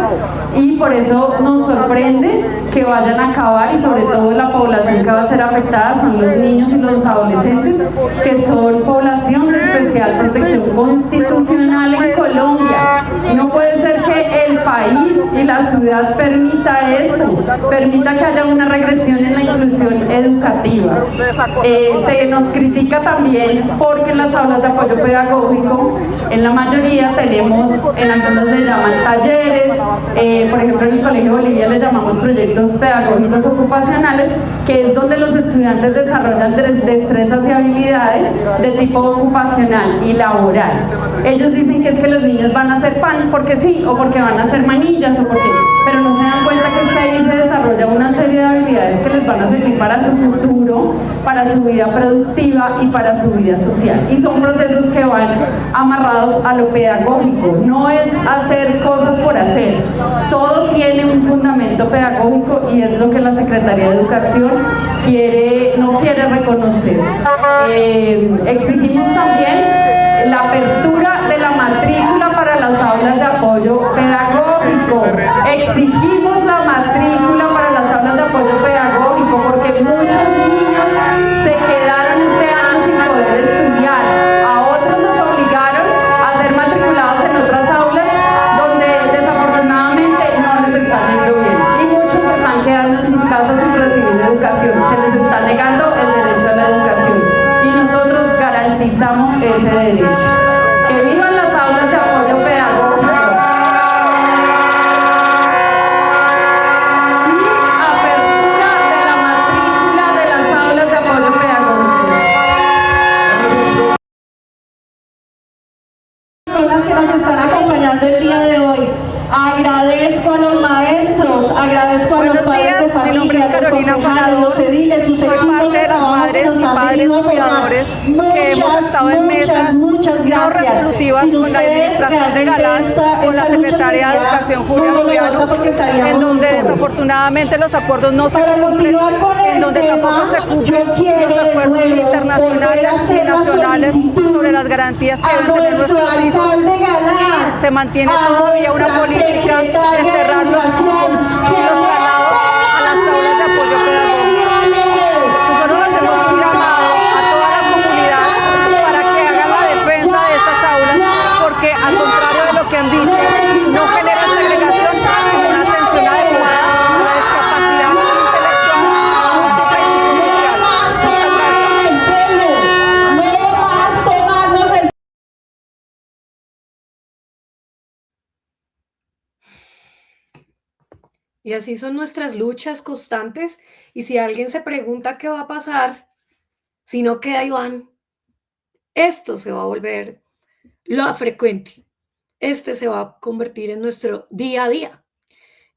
y por eso nos sorprende que vayan a acabar, y sobre todo la población que va a ser afectada son los niños y los adolescentes, que son población de especial protección constitucional en Colombia. No puede ser que el país y la ciudad permita esto, permita que haya una regresión en la inclusión educativa. Se nos critica también porque en las aulas de apoyo pedagógico, en la mayoría tenemos, en algunos le llaman talleres, por ejemplo en el Colegio Bolivia le llamamos proyectos pedagógicos ocupacionales, que es donde los estudiantes desarrollan destrezas y habilidades de tipo ocupacional y laboral. Ellos dicen que es que los niños van a hacer pan porque sí, o porque van a hacer manillas, o porque, pero no se dan cuenta que es que ahí se desarrolla una serie de habilidades que les van a servir para su futuro, para su vida productiva y para su vida social. Y son procesos que van amarrados a lo pedagógico, no es hacer cosas por hacer. Todo tiene un fundamento pedagógico y es lo que la Secretaría de Educación no quiere reconocer. Exigimos también la apertura de la matrícula para las aulas de apoyo pedagógico. Exigimos la matrícula para las aulas de apoyo pedagógico porque muchos niños se quedaron este año sin poder estudiar. A otros los obligaron a ser matriculados en otras aulas donde desafortunadamente no les está yendo bien. Y muchos se están quedando en sus casas sin recibir educación. Se les está negando el derecho a la educación. Y nosotros garantizamos ese derecho. ¡Que vivan las aulas de apoyo pedagógico! Y apertura de la matrícula de las aulas de apoyo pedagógico. Personas que nos están acompañando el día de hoy. Agradezco a los maestros, agradezco a los padres de familia, mi nombre es Carolina Fanador, soy parte de las madres y padres cuidadores que hemos estado en mesas no resolutivas con la administración de Galán, con la secretaria de Educación Julia Gobiano, en donde desafortunadamente los acuerdos no se cumplen, en donde tampoco se cumplen los acuerdos internacionales y nacionales sobre las garantías que deben tener nuestros hijos, y se mantiene todavía una política de cerrar los cupos y los traslados a las aulas de apoyo pedagógico. Nosotros hacemos un llamado a toda la comunidad para que haga la defensa de estas aulas, porque al contrario de lo que han dicho, no genera segregación, sino una atención adecuada a la discapacidad intelectual, múltiple y psicosocial. Muchas gracias. Y así son nuestras luchas constantes. Y si alguien se pregunta qué va a pasar si no queda Iván, esto se va a volver lo frecuente. Este se va a convertir en nuestro día a día.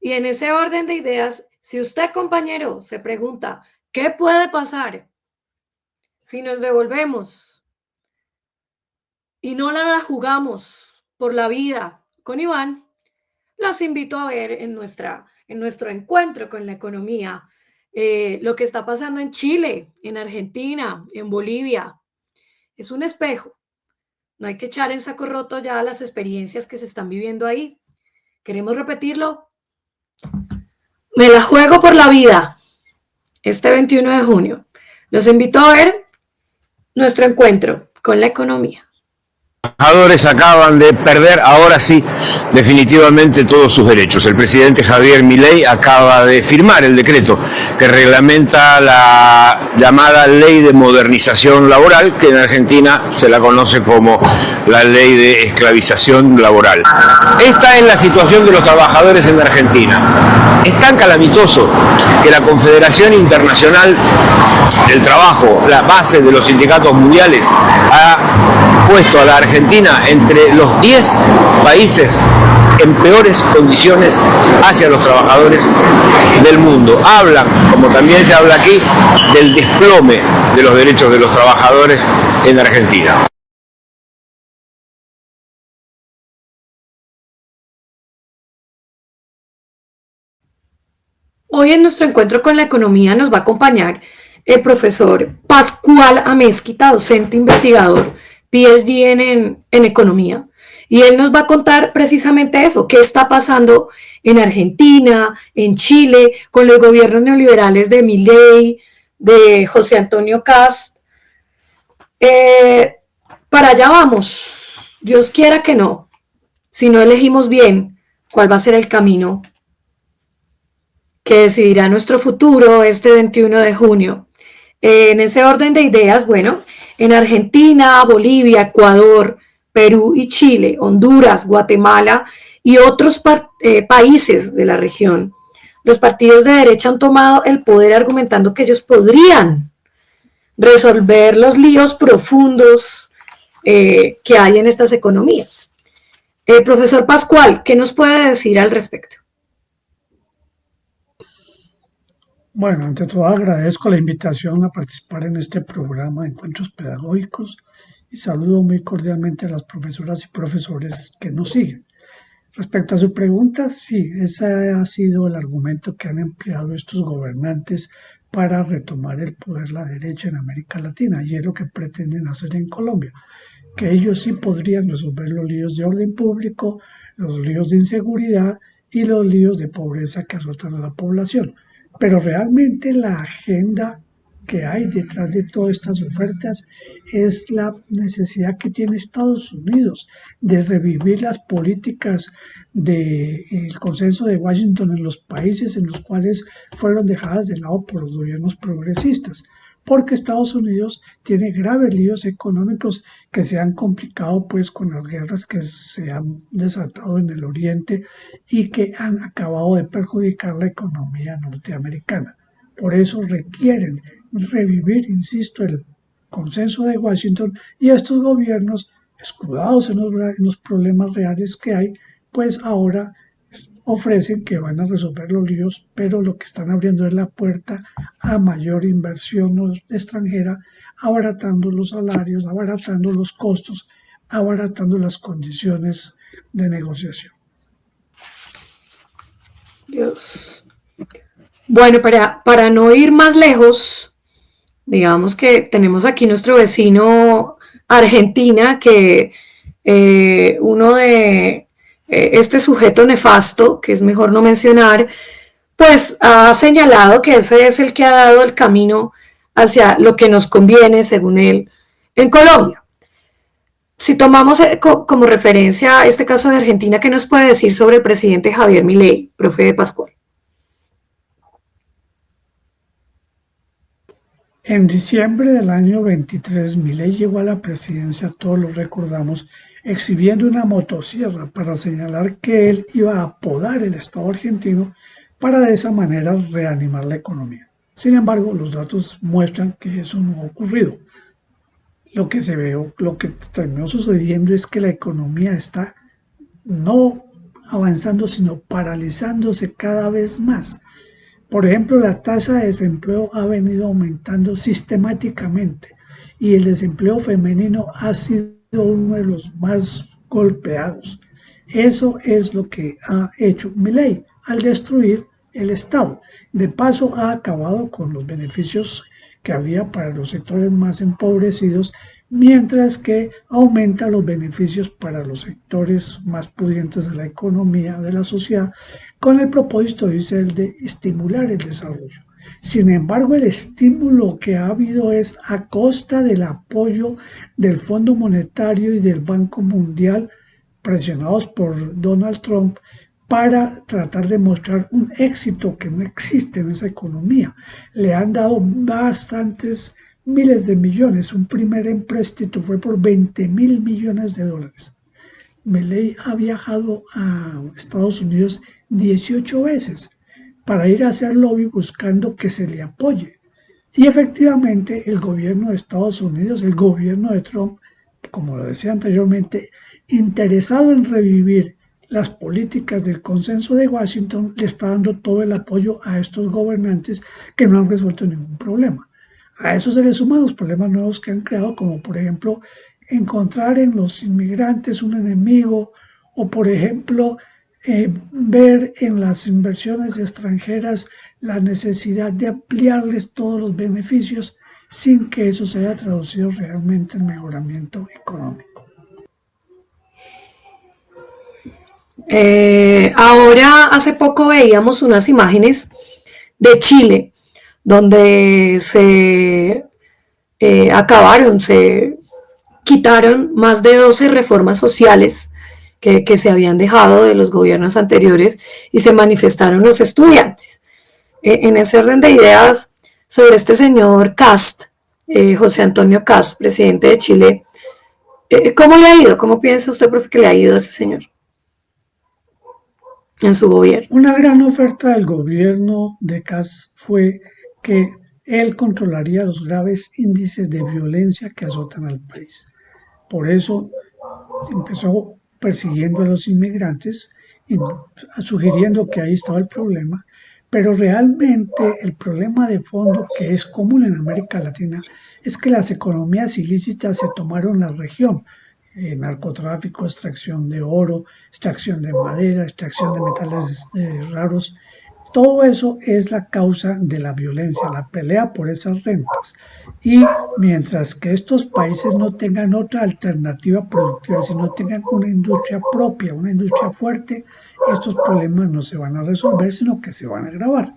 Y en ese orden de ideas, si usted, compañero, se pregunta qué puede pasar si nos devolvemos y no la jugamos por la vida con Iván, los invito a ver en nuestro encuentro con la economía, lo que está pasando en Chile, en Argentina, en Bolivia. Es un espejo. No hay que echar en saco roto ya las experiencias que se están viviendo ahí. ¿Queremos repetirlo? Me la juego por la vida. Este 21 de junio. Los invito a ver nuestro encuentro con la economía. Los trabajadores acaban de perder, ahora sí, definitivamente todos sus derechos. El presidente Javier Milei acaba de firmar el decreto que reglamenta la llamada Ley de Modernización Laboral, que en Argentina se la conoce como la Ley de Esclavización Laboral. Esta es la situación de los trabajadores en Argentina. Es tan calamitoso que la Confederación Internacional del Trabajo, la base de los sindicatos mundiales, ha puesto a la Argentina entre los 10 países en peores condiciones hacia los trabajadores del mundo. Hablan, como también se habla aquí, del desplome de los derechos de los trabajadores en Argentina. Hoy en nuestro encuentro con la economía nos va a acompañar el profesor Pascual Amezquita, docente investigador, PhD en economía. Y él nos va a contar precisamente eso, qué está pasando en Argentina, en Chile, con los gobiernos neoliberales de Milei, de José Antonio Kast. Para allá vamos, Dios quiera que no, si no elegimos bien cuál va a ser el camino que decidirá nuestro futuro este 21 de junio. En ese orden de ideas, bueno, en Argentina, Bolivia, Ecuador, Perú y Chile, Honduras, Guatemala y otros países de la región, los partidos de derecha han tomado el poder argumentando que ellos podrían resolver los líos profundos que hay en estas economías. Profesor Pascual, ¿qué nos puede decir al respecto? Bueno, ante todo agradezco la invitación a participar en este programa de encuentros pedagógicos y saludo muy cordialmente a las profesoras y profesores que nos siguen. Respecto a su pregunta, sí, ese ha sido el argumento que han empleado estos gobernantes para retomar el poder la derecha en América Latina, y es lo que pretenden hacer en Colombia, que ellos sí podrían resolver los líos de orden público, los líos de inseguridad y los líos de pobreza que azotan a la población. Pero realmente la agenda que hay detrás de todas estas ofertas es la necesidad que tiene Estados Unidos de revivir las políticas del consenso de Washington en los países en los cuales fueron dejadas de lado por los gobiernos progresistas, porque Estados Unidos tiene graves líos económicos que se han complicado pues con las guerras que se han desatado en el Oriente y que han acabado de perjudicar la economía norteamericana. Por eso requieren revivir, insisto, el consenso de Washington, y estos gobiernos, escudados en los problemas reales que hay, pues ahora ofrecen que van a resolver los líos, pero lo que están abriendo es la puerta a mayor inversión extranjera, abaratando los salarios, abaratando los costos, abaratando las condiciones de negociación. Dios. Bueno, para no ir más lejos, digamos que tenemos aquí nuestro vecino Argentina, que uno de este sujeto nefasto, que es mejor no mencionar, pues ha señalado que ese es el que ha dado el camino hacia lo que nos conviene, según él, en Colombia. Si tomamos como referencia este caso de Argentina, ¿qué nos puede decir sobre el presidente Javier Milei, profe Pascual? En diciembre del año 23, Milei llegó a la presidencia, todos lo recordamos, exhibiendo una motosierra para señalar que él iba a podar el Estado argentino para de esa manera reanimar la economía. Sin embargo, los datos muestran que eso no ha ocurrido. Lo que terminó sucediendo es que la economía está no avanzando, sino paralizándose cada vez más. Por ejemplo, la tasa de desempleo ha venido aumentando sistemáticamente y el desempleo femenino ha sido uno de los más golpeados. Eso es lo que ha hecho Milei al destruir el Estado. De paso, ha acabado con los beneficios que había para los sectores más empobrecidos, mientras que aumenta los beneficios para los sectores más pudientes de la economía, de la sociedad, con el propósito, dice él, de estimular el desarrollo. Sin embargo, el estímulo que ha habido es a costa del apoyo del Fondo Monetario y del Banco Mundial, presionados por Donald Trump, para tratar de mostrar un éxito que no existe en esa economía. Le han dado bastantes miles de millones. Un primer empréstito fue por 20.000 millones de dólares. Milei ha viajado a Estados Unidos 18 veces para ir a hacer lobby buscando que se le apoye. Y efectivamente el gobierno de Estados Unidos, el gobierno de Trump, como lo decía anteriormente, interesado en revivir las políticas del consenso de Washington, le está dando todo el apoyo a estos gobernantes que no han resuelto ningún problema. A eso se le suman los problemas nuevos que han creado, como por ejemplo encontrar en los inmigrantes un enemigo, o por ejemplo ver en las inversiones extranjeras la necesidad de ampliarles todos los beneficios sin que eso se haya traducido realmente en mejoramiento económico. Ahora, hace poco veíamos unas imágenes de Chile, donde se quitaron más de 12 reformas sociales que se habían dejado de los gobiernos anteriores y se manifestaron los estudiantes. En ese orden de ideas sobre este señor Kast, José Antonio Kast, presidente de Chile, ¿cómo le ha ido? ¿Cómo piensa usted, profe, que le ha ido a ese señor en su gobierno? Una gran oferta del gobierno de Kast fue que él controlaría los graves índices de violencia que azotan al país. Por eso empezó persiguiendo a los inmigrantes y sugiriendo que ahí estaba el problema, pero realmente el problema de fondo que es común en América Latina es que las economías ilícitas se tomaron la región. Narcotráfico, extracción de oro, extracción de madera, extracción de metales raros. Todo eso es la causa de la violencia, la pelea por esas rentas. Y mientras que estos países no tengan otra alternativa productiva, si no tengan una industria propia, una industria fuerte, estos problemas no se van a resolver, sino que se van a agravar.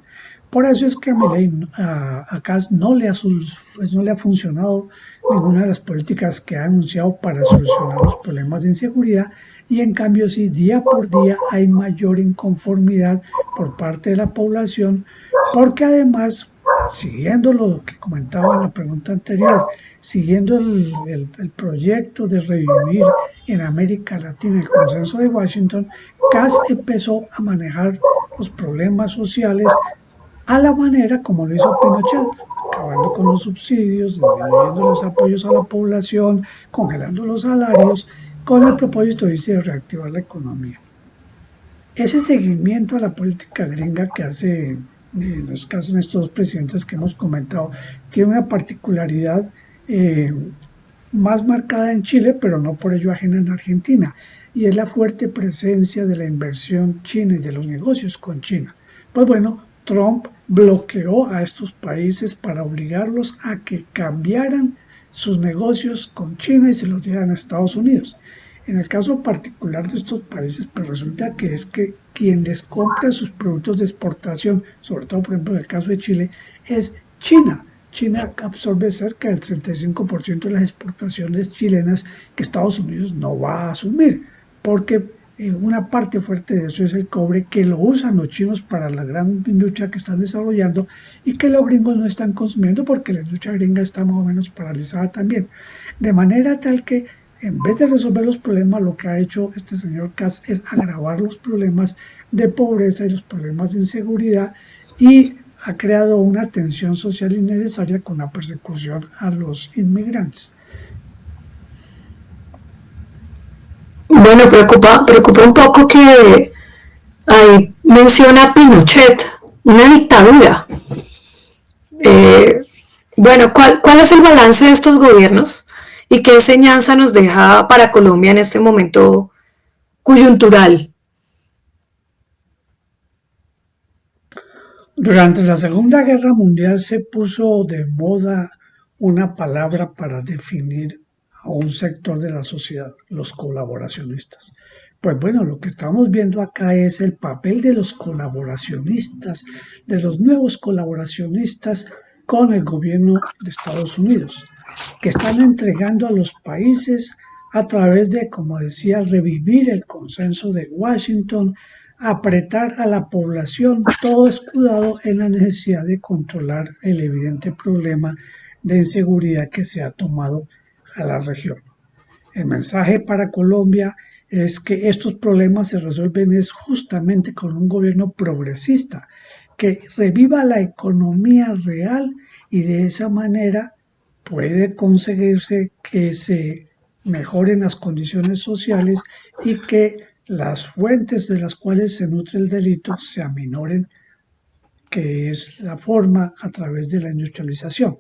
Por eso es que a Milei acá no le ha funcionado ninguna de las políticas que ha anunciado para solucionar los problemas de inseguridad, y en cambio sí, día por día hay mayor inconformidad por parte de la población, porque además, siguiendo lo que comentaba en la pregunta anterior, siguiendo el proyecto de revivir en América Latina el consenso de Washington, Kast empezó a manejar los problemas sociales a la manera como lo hizo Pinochet, acabando con los subsidios, disminuyendo los apoyos a la población, congelando los salarios, con el propósito, dice, de reactivar la economía. Ese seguimiento a la política gringa que hace los que hacen estos dos presidentes que hemos comentado tiene una particularidad más marcada en Chile, pero no por ello ajena en Argentina, y es la fuerte presencia de la inversión china y de los negocios con China. Pues bueno, Trump bloqueó a estos países para obligarlos a que cambiaran sus negocios con China y se los dieran a Estados Unidos. En el caso particular de estos países, pues resulta que es que quien les compra sus productos de exportación, sobre todo por ejemplo en el caso de Chile, es China. China absorbe cerca del 35% de las exportaciones chilenas que Estados Unidos no va a asumir, porque una parte fuerte de eso es el cobre, que lo usan los chinos para la gran industria que están desarrollando y que los gringos no están consumiendo porque la industria gringa está más o menos paralizada también. De manera tal que en vez de resolver los problemas, lo que ha hecho este señor Kast es agravar los problemas de pobreza y los problemas de inseguridad, y ha creado una tensión social innecesaria con la persecución a los inmigrantes. Bueno, preocupa un poco que ahí menciona Pinochet, una dictadura. Bueno, ¿cuál es el balance de estos gobiernos y qué enseñanza nos deja para Colombia en este momento coyuntural? Durante la Segunda Guerra Mundial se puso de moda una palabra para definir a un sector de la sociedad, los colaboracionistas. Pues bueno, lo que estamos viendo acá es el papel de los colaboracionistas, de los nuevos colaboracionistas con el gobierno de Estados Unidos, que están entregando a los países a través de, como decía, revivir el consenso de Washington, apretar a la población, todo escudado en la necesidad de controlar el evidente problema de inseguridad que se ha tomado a la región. El mensaje para Colombia es que estos problemas se resuelven es justamente con un gobierno progresista que reviva la economía real, y de esa manera puede conseguirse que se mejoren las condiciones sociales y que las fuentes de las cuales se nutre el delito se aminoren, que es la forma a través de la industrialización.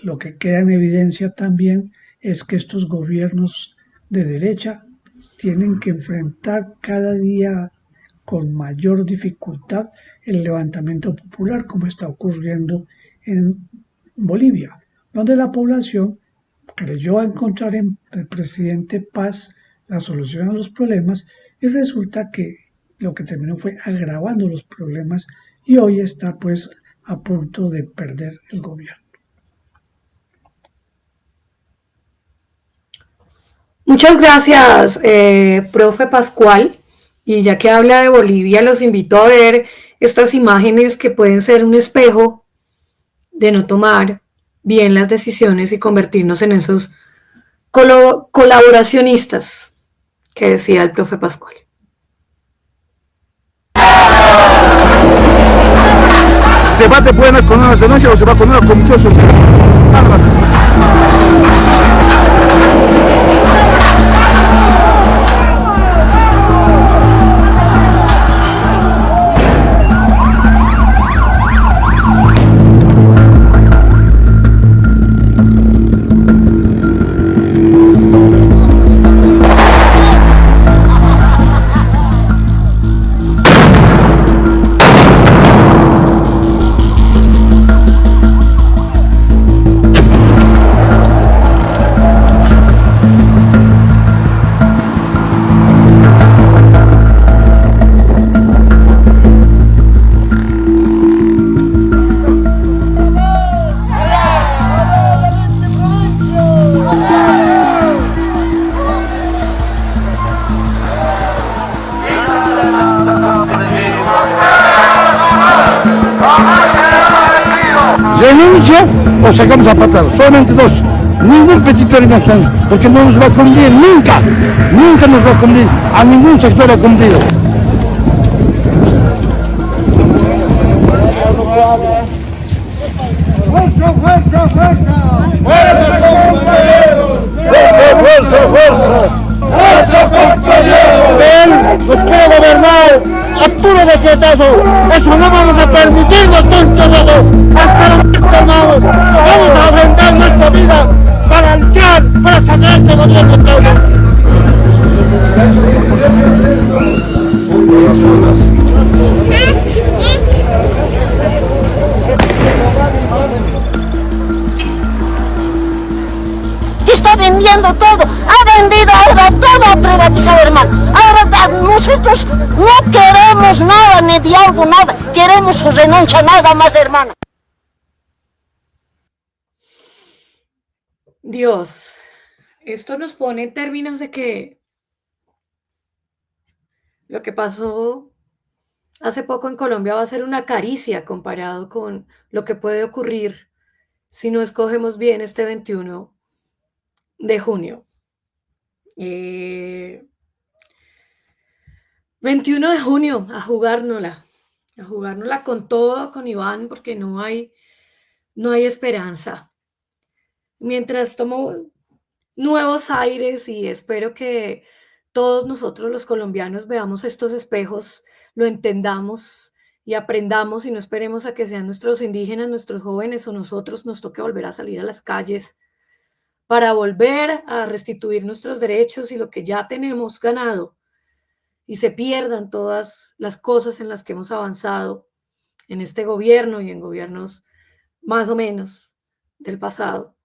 Lo que queda en evidencia también es que estos gobiernos de derecha tienen que enfrentar cada día con mayor dificultad el levantamiento popular, como está ocurriendo en Bolivia, donde la población creyó encontrar en el presidente Paz la solución a los problemas y resulta que lo que terminó fue agravando los problemas y hoy está pues a punto de perder el gobierno. Muchas gracias, profe Pascual. Y ya que habla de Bolivia, los invito a ver estas imágenes que pueden ser un espejo de no tomar bien las decisiones y convertirnos en esos colaboracionistas que decía el profe Pascual. Se va de buenas con una denuncia o se va con una comisión social. Nada más. Renuncia o sacamos a patadas, solamente dos, ningún petitorio más tanto, porque no nos va a cumplir nunca, nunca nos va a cumplir, a ningún sector ha cumplido. ¡Fuerza, fuerza, fuerza! ¡Fuerza, compañeros! ¡Fuerza, fuerza, fuerza! ¡Fuerza, compañeros! Él nos quiere gobernar a puro decretazo. Eso no vamos a permitirnos, tonto loco. Hasta la muerte, hermanos. Vamos a ofrendar nuestra vida para luchar, para sacar este gobierno, Claudio. Está vendiendo todo, ha vendido ahora todo, ha privatizado, hermano. Ahora nosotros no queremos nada, ni diálogo, nada, queremos su renuncia, nada más, hermano. Dios, esto nos pone en términos de que lo que pasó hace poco en Colombia va a ser una caricia comparado con lo que puede ocurrir si no escogemos bien este 21 de junio. 21 de junio, a jugárnosla con todo, con Iván, porque no hay esperanza. Mientras tomo nuevos aires y espero que todos nosotros los colombianos veamos estos espejos, lo entendamos y aprendamos y no esperemos a que sean nuestros indígenas, nuestros jóvenes o nosotros nos toque volver a salir a las calles para volver a restituir nuestros derechos y lo que ya tenemos ganado y se pierdan todas las cosas en las que hemos avanzado en este gobierno y en gobiernos más o menos del pasado.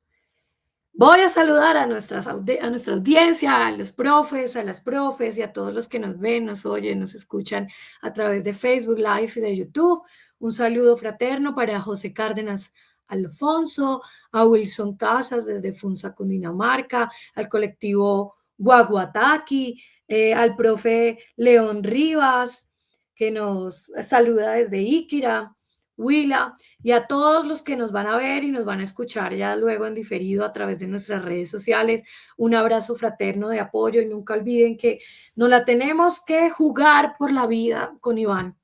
Voy a saludar a nuestra audiencia, a los profes, a las profes y a todos los que nos ven, nos oyen, nos escuchan a través de Facebook Live y de YouTube. Un saludo fraterno para José Cárdenas Alfonso, a Wilson Casas desde Funza, Cundinamarca, al colectivo Guaguataqui, al profe León Rivas, que nos saluda desde Iquira, Huila, y a todos los que nos van a ver y nos van a escuchar ya luego en diferido a través de nuestras redes sociales. Un abrazo fraterno de apoyo y nunca olviden que nos la tenemos que jugar por la vida con Iván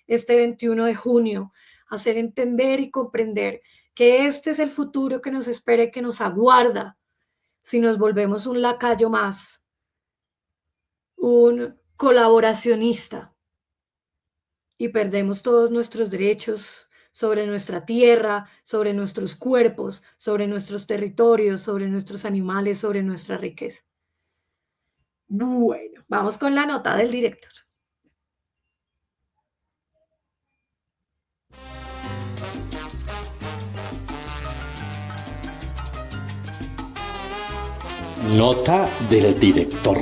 este 21 de junio, hacer entender y comprender que este es el futuro que nos espera y que nos aguarda si nos volvemos un lacayo más, un colaboracionista y perdemos todos nuestros derechos sobre nuestra tierra, sobre nuestros cuerpos, sobre nuestros territorios, sobre nuestros animales, sobre nuestra riqueza. Bueno, vamos con la nota del director. Nota del director.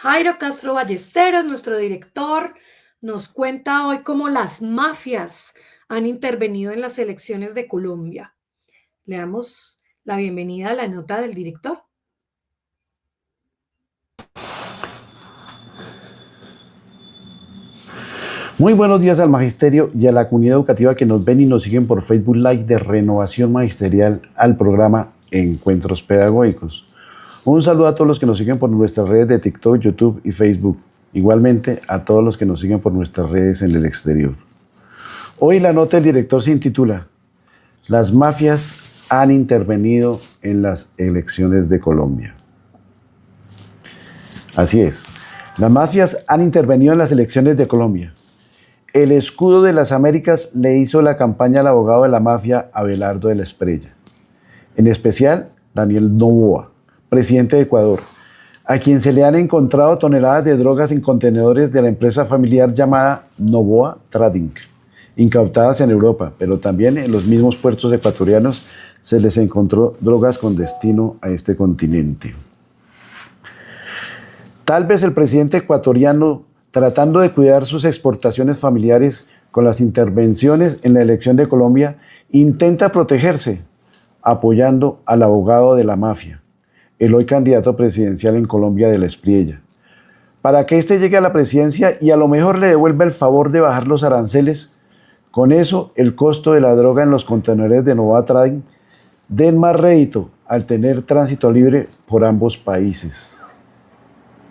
Jairo Castro Ballesteros, nuestro director, nos cuenta hoy cómo las mafias han intervenido en las elecciones de Colombia. Le damos la bienvenida a la nota del director. Muy buenos días al magisterio y a la comunidad educativa que nos ven y nos siguen por Facebook Live de Renovación Magisterial al programa Encuentros Pedagógicos. Un saludo a todos los que nos siguen por nuestras redes de TikTok, YouTube y Facebook. Igualmente a todos los que nos siguen por nuestras redes en el exterior. Hoy la nota del director se intitula Las mafias han intervenido en las elecciones de Colombia. Así es, las mafias han intervenido en las elecciones de Colombia. El escudo de las Américas le hizo la campaña al abogado de la mafia Abelardo de la Espriella. En especial, Daniel Noboa, presidente de Ecuador, a quien se le han encontrado toneladas de drogas en contenedores de la empresa familiar llamada Noboa Trading, incautadas en Europa, pero también en los mismos puertos ecuatorianos se les encontró drogas con destino a este continente. Tal vez el presidente ecuatoriano, tratando de cuidar sus exportaciones familiares con las intervenciones en la elección de Colombia, intenta protegerse, apoyando al abogado de la mafia, el hoy candidato presidencial en Colombia de la Espriella, para que éste llegue a la presidencia y a lo mejor le devuelva el favor de bajar los aranceles. Con eso, el costo de la droga en los contenedores de Noboa Trading den más rédito al tener tránsito libre por ambos países,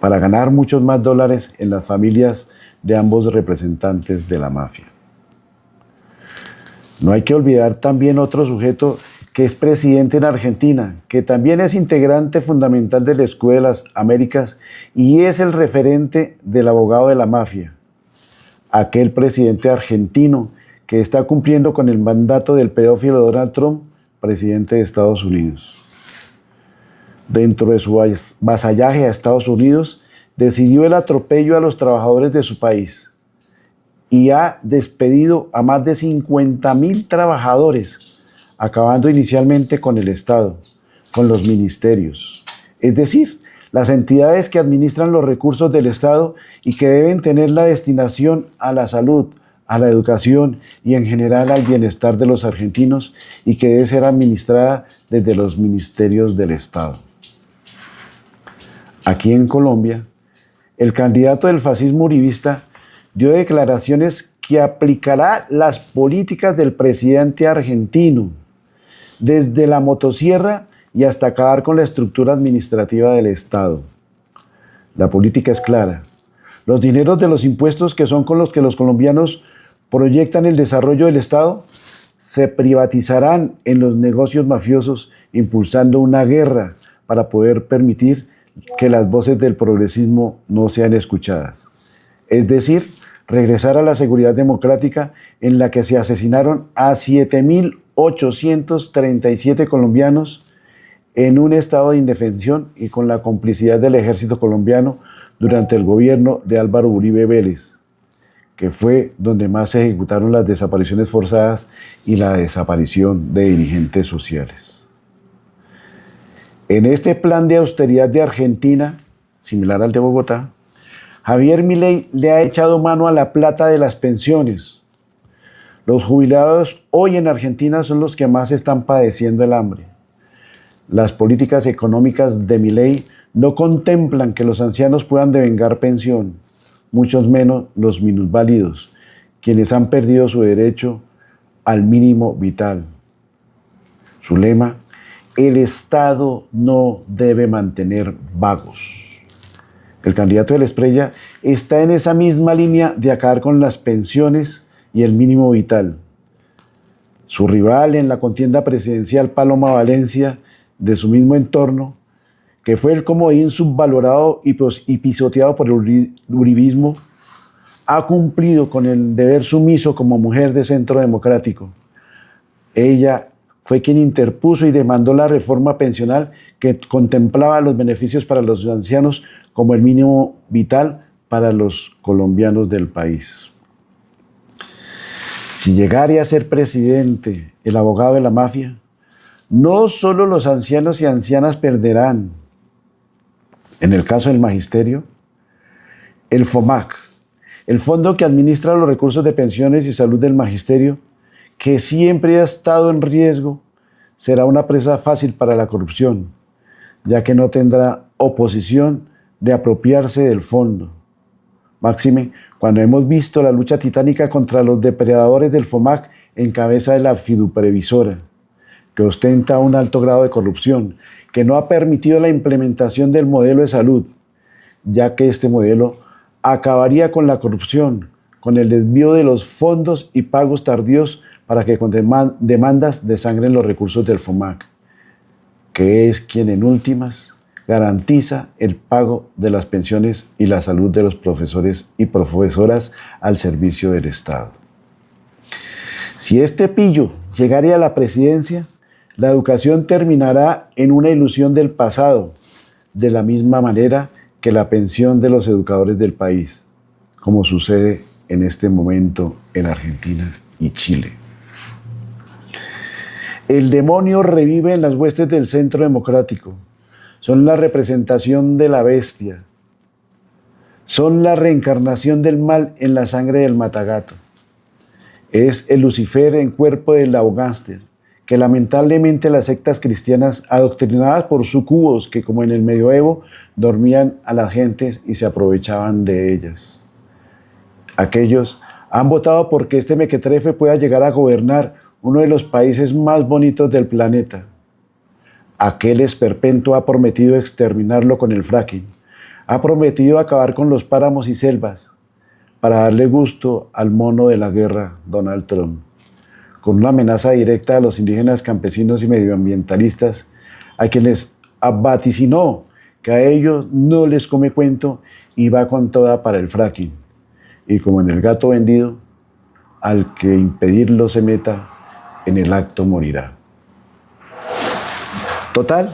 para ganar muchos más dólares en las familias de ambos representantes de la mafia. No hay que olvidar también otro sujeto que es presidente en Argentina, que también es integrante fundamental del escudo de las Américas y es el referente del abogado de la mafia, aquel presidente argentino que está cumpliendo con el mandato del pedófilo Donald Trump, presidente de Estados Unidos. Dentro de su vasallaje a Estados Unidos, decidió el atropello a los trabajadores de su país y ha despedido a más de 50.000 trabajadores, acabando inicialmente con el Estado, con los ministerios, es decir, las entidades que administran los recursos del Estado y que deben tener la destinación a la salud, a la educación y en general al bienestar de los argentinos y que debe ser administrada desde los ministerios del Estado. Aquí en Colombia, el candidato del fascismo uribista dio declaraciones que aplicará las políticas del presidente argentino, desde la motosierra y hasta acabar con la estructura administrativa del Estado. La política es clara. Los dineros de los impuestos, que son con los que los colombianos proyectan el desarrollo del Estado, se privatizarán en los negocios mafiosos, impulsando una guerra para poder permitir que las voces del progresismo no sean escuchadas. Es decir, regresar a la seguridad democrática en la que se asesinaron a 7.837 colombianos en un estado de indefensión y con la complicidad del ejército colombiano durante el gobierno de Álvaro Uribe Vélez, que fue donde más se ejecutaron las desapariciones forzadas y la desaparición de dirigentes sociales. En este plan de austeridad de Argentina, similar al de Bogotá, Javier Milei le ha echado mano a la plata de las pensiones. Los jubilados hoy en Argentina son los que más están padeciendo el hambre. Las políticas económicas de Milei no contemplan que los ancianos puedan devengar pensión, mucho menos los minusválidos, quienes han perdido su derecho al mínimo vital. Su lema: el Estado no debe mantener vagos. El candidato de la Espriella está en esa misma línea de acabar con las pensiones y el mínimo vital. Su rival en la contienda presidencial, Paloma Valencia, de su mismo entorno, que fue el comodín subvalorado y pisoteado por el uribismo, ha cumplido con el deber sumiso como mujer de Centro Democrático. Ella fue quien interpuso y demandó la reforma pensional que contemplaba los beneficios para los ancianos como el mínimo vital para los colombianos del país. Si llegara a ser presidente el abogado de la mafia, no solo los ancianos y ancianas perderán. En el caso del magisterio, el FOMAC, el fondo que administra los recursos de pensiones y salud del magisterio, que siempre ha estado en riesgo, será una presa fácil para la corrupción, ya que no tendrá oposición de apropiarse del fondo. Máxime, cuando hemos visto la lucha titánica contra los depredadores del FOMAC en cabeza de la fiduprevisora, que ostenta un alto grado de corrupción, que no ha permitido la implementación del modelo de salud, ya que este modelo acabaría con la corrupción, con el desvío de los fondos y pagos tardíos para que con demandas desangren los recursos del FOMAC, que es quien en últimas garantiza el pago de las pensiones y la salud de los profesores y profesoras al servicio del Estado. Si este pillo llegara a la presidencia, la educación terminará en una ilusión del pasado, de la misma manera que la pensión de los educadores del país, como sucede en este momento en Argentina y Chile. El demonio revive en las huestes del Centro Democrático. Son la representación de la bestia. Son la reencarnación del mal en la sangre del matagato. Es el Lucifer en cuerpo del laogángster, que lamentablemente las sectas cristianas adoctrinadas por sucubos que, como en el medioevo, dormían a las gentes y se aprovechaban de ellas. Aquellos han votado porque este mequetrefe pueda llegar a gobernar uno de los países más bonitos del planeta. Aquel esperpento ha prometido exterminarlo con el fracking, ha prometido acabar con los páramos y selvas, para darle gusto al mono de la guerra, Donald Trump, con una amenaza directa a los indígenas, campesinos y medioambientalistas, a quienes vaticinó que a ellos no les come cuento y va con toda para el fracking. Y como en el gato vendido, al que impedirlo se meta, en el acto morirá. Total,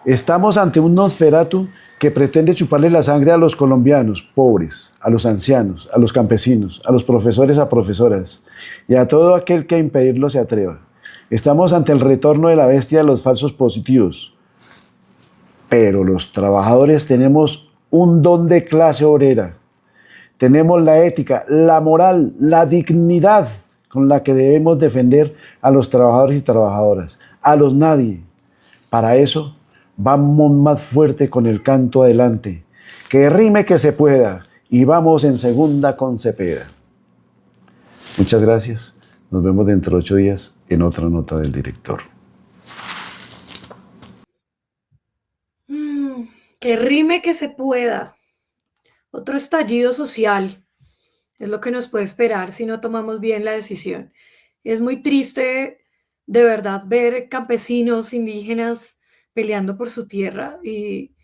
estamos ante un Nosferatu que pretende chuparle la sangre a los colombianos pobres, a los ancianos, a los campesinos, a los profesores, a profesoras y a todo aquel que a impedirlo se atreva. Estamos ante el retorno de la bestia de los falsos positivos. Pero los trabajadores tenemos un don de clase obrera. Tenemos la ética, la moral, la dignidad con la que debemos defender a los trabajadores y trabajadoras, a los nadie. Para eso, vamos más fuerte con el canto adelante. Que rime que se pueda. Y vamos en segunda con Cepeda. Muchas gracias. Nos vemos dentro de 8 días en otra nota del director. Que rime que se pueda. Otro estallido social es lo que nos puede esperar si no tomamos bien la decisión. Es muy triste, de verdad, ver campesinos, indígenas peleando por su tierra y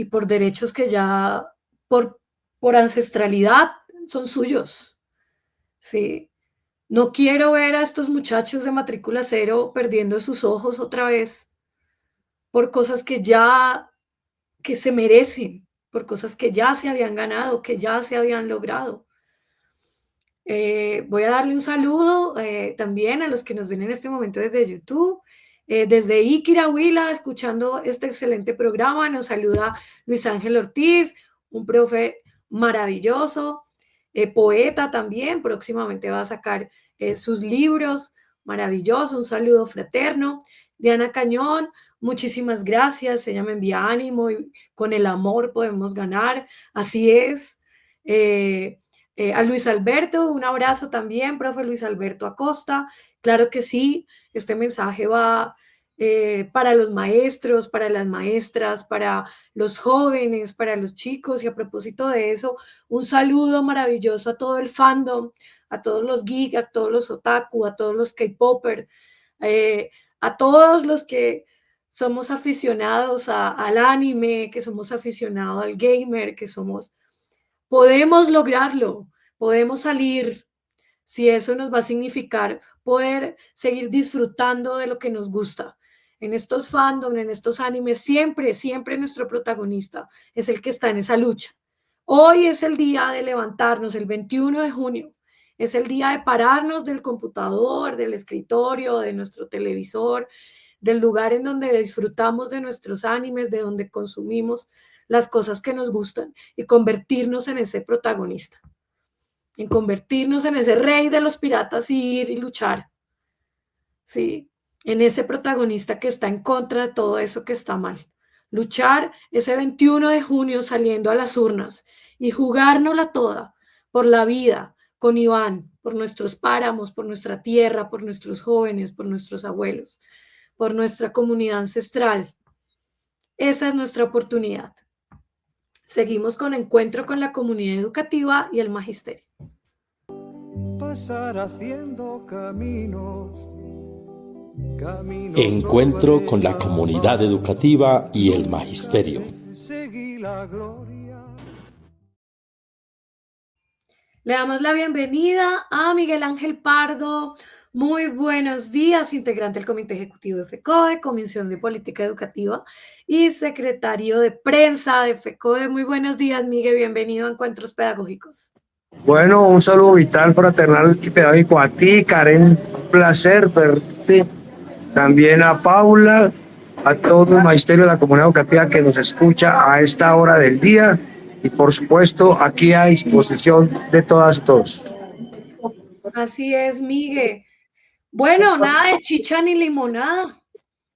por derechos que ya por ancestralidad son suyos. Sí. No quiero ver a estos muchachos de matrícula cero perdiendo sus ojos otra vez por cosas que se merecen, por cosas que ya se habían ganado, que ya se habían logrado. Voy a darle un saludo también a los que nos ven en este momento desde YouTube, desde Iquirahuila, escuchando este excelente programa. Nos saluda Luis Ángel Ortiz, un profe maravilloso, poeta también, próximamente va a sacar sus libros, maravilloso, un saludo fraterno. Diana Cañón, muchísimas gracias, ella me envía ánimo y con el amor podemos ganar, así es. A Luis Alberto, un abrazo también, profe Luis Alberto Acosta, claro que sí, este mensaje va para los maestros, para las maestras, para los jóvenes, para los chicos, y a propósito de eso, un saludo maravilloso a todo el fandom, a todos los geeks, a todos los otaku, a todos los K-popper, a todos los que somos aficionados al anime, que somos aficionados al gamer, podemos lograrlo, podemos salir, si eso nos va a significar poder seguir disfrutando de lo que nos gusta. En estos fandom, en estos animes, siempre nuestro protagonista es el que está en esa lucha. Hoy es el día de levantarnos, el 21 de junio, es el día de pararnos del computador, del escritorio, de nuestro televisor, del lugar en donde disfrutamos de nuestros animes, de donde consumimos las cosas que nos gustan y convertirnos en ese protagonista, en convertirnos en ese rey de los piratas y ir y luchar, ¿sí? En ese protagonista que está en contra de todo eso que está mal. Luchar ese 21 de junio saliendo a las urnas y jugárnosla toda por la vida con Iván, por nuestros páramos, por nuestra tierra, por nuestros jóvenes, por nuestros abuelos, por nuestra comunidad ancestral. Esa es nuestra oportunidad. Seguimos con Encuentro con la Comunidad Educativa y el Magisterio. Pasar haciendo caminos. Encuentro con la comunidad educativa y el magisterio. Le damos la bienvenida a Miguel Ángel Pardo. Muy buenos días, integrante del Comité Ejecutivo de FECODE, Comisión de Política Educativa y secretario de prensa de FECODE. Muy buenos días, Miguel, bienvenido a Encuentros Pedagógicos. Bueno, un saludo vital, fraternal y pedagógico a ti, Karen, un placer verte. También a Paula, a todo el magisterio de la comunidad educativa que nos escucha a esta hora del día y por supuesto aquí a disposición de todas y todos. Así es, Miguel. Bueno, nada de chicha ni limonada.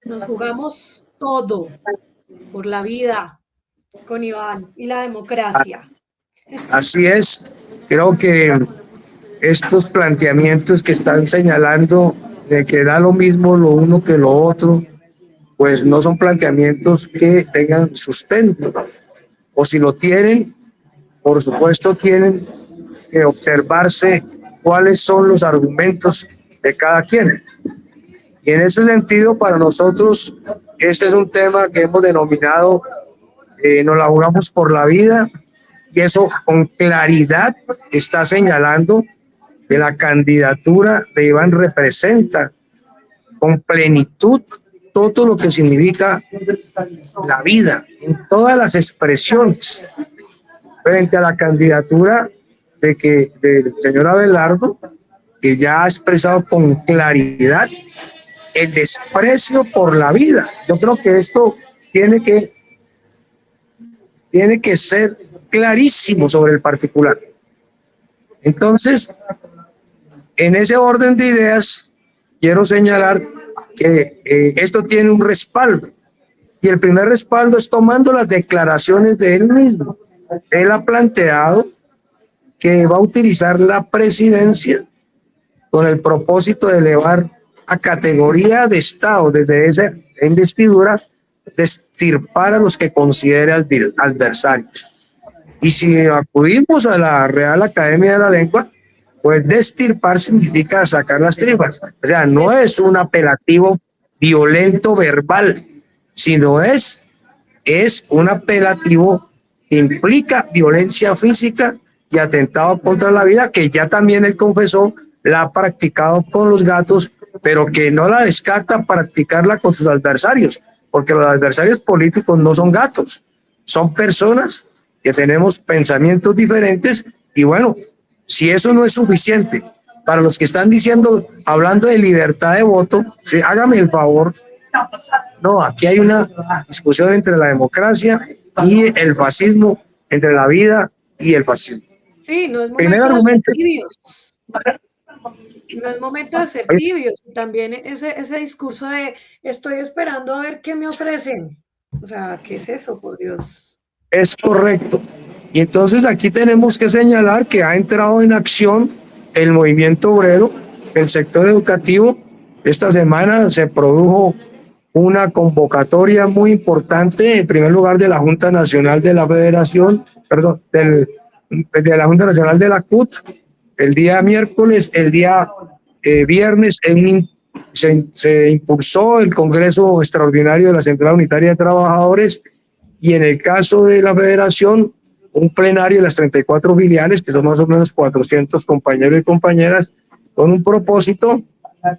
Nos jugamos todo por la vida con Iván y la democracia. Así es. Creo que estos planteamientos que están señalando de que da lo mismo lo uno que lo otro, pues no son planteamientos que tengan sustento. O si lo tienen, por supuesto tienen que observarse cuáles son los argumentos de cada quien. Y en ese sentido, para nosotros, este es un tema que hemos denominado nos la jugamos por la vida, y eso con claridad está señalando que la candidatura de Iván representa con plenitud todo lo que significa la vida en todas las expresiones, frente a la candidatura del señor Abelardo, que ya ha expresado con claridad el desprecio por la vida. Yo creo que esto tiene que ser clarísimo sobre el particular. Entonces, en ese orden de ideas, quiero señalar que esto tiene un respaldo. Y el primer respaldo es tomando las declaraciones de él mismo. Él ha planteado que va a utilizar la presidencia con el propósito de elevar a categoría de Estado desde esa investidura, de extirpar a los que considere adversarios. Y si acudimos a la Real Academia de la Lengua, pues destirpar significa sacar las tripas. O sea, no es un apelativo violento verbal, sino es un apelativo que implica violencia física y atentado contra la vida, que ya también él confesó, la ha practicado con los gatos, pero que no la descarta practicarla con sus adversarios, porque los adversarios políticos no son gatos, son personas que tenemos pensamientos diferentes. Y bueno, si eso no es suficiente para los que están hablando de libertad de voto, sí, hágame el favor. No, aquí hay una discusión entre la democracia y el fascismo, entre la vida y el fascismo. Sí, no es Primer momento de argumento. ser tibios. No es momento de ser tibios. También ese discurso de estoy esperando a ver qué me ofrecen. O sea, ¿qué es eso, por Dios? Es correcto. Y entonces aquí tenemos que señalar que ha entrado en acción el movimiento obrero, el sector educativo. Esta semana se produjo una convocatoria muy importante, en primer lugar de la Junta Nacional de la Federación, de la Junta Nacional de la CUT, el día miércoles, el día viernes se impulsó el Congreso Extraordinario de la Central Unitaria de Trabajadores, y en el caso de la Federación, un plenario de las 34 filiales, que son más o menos 400 compañeros y compañeras, con un propósito,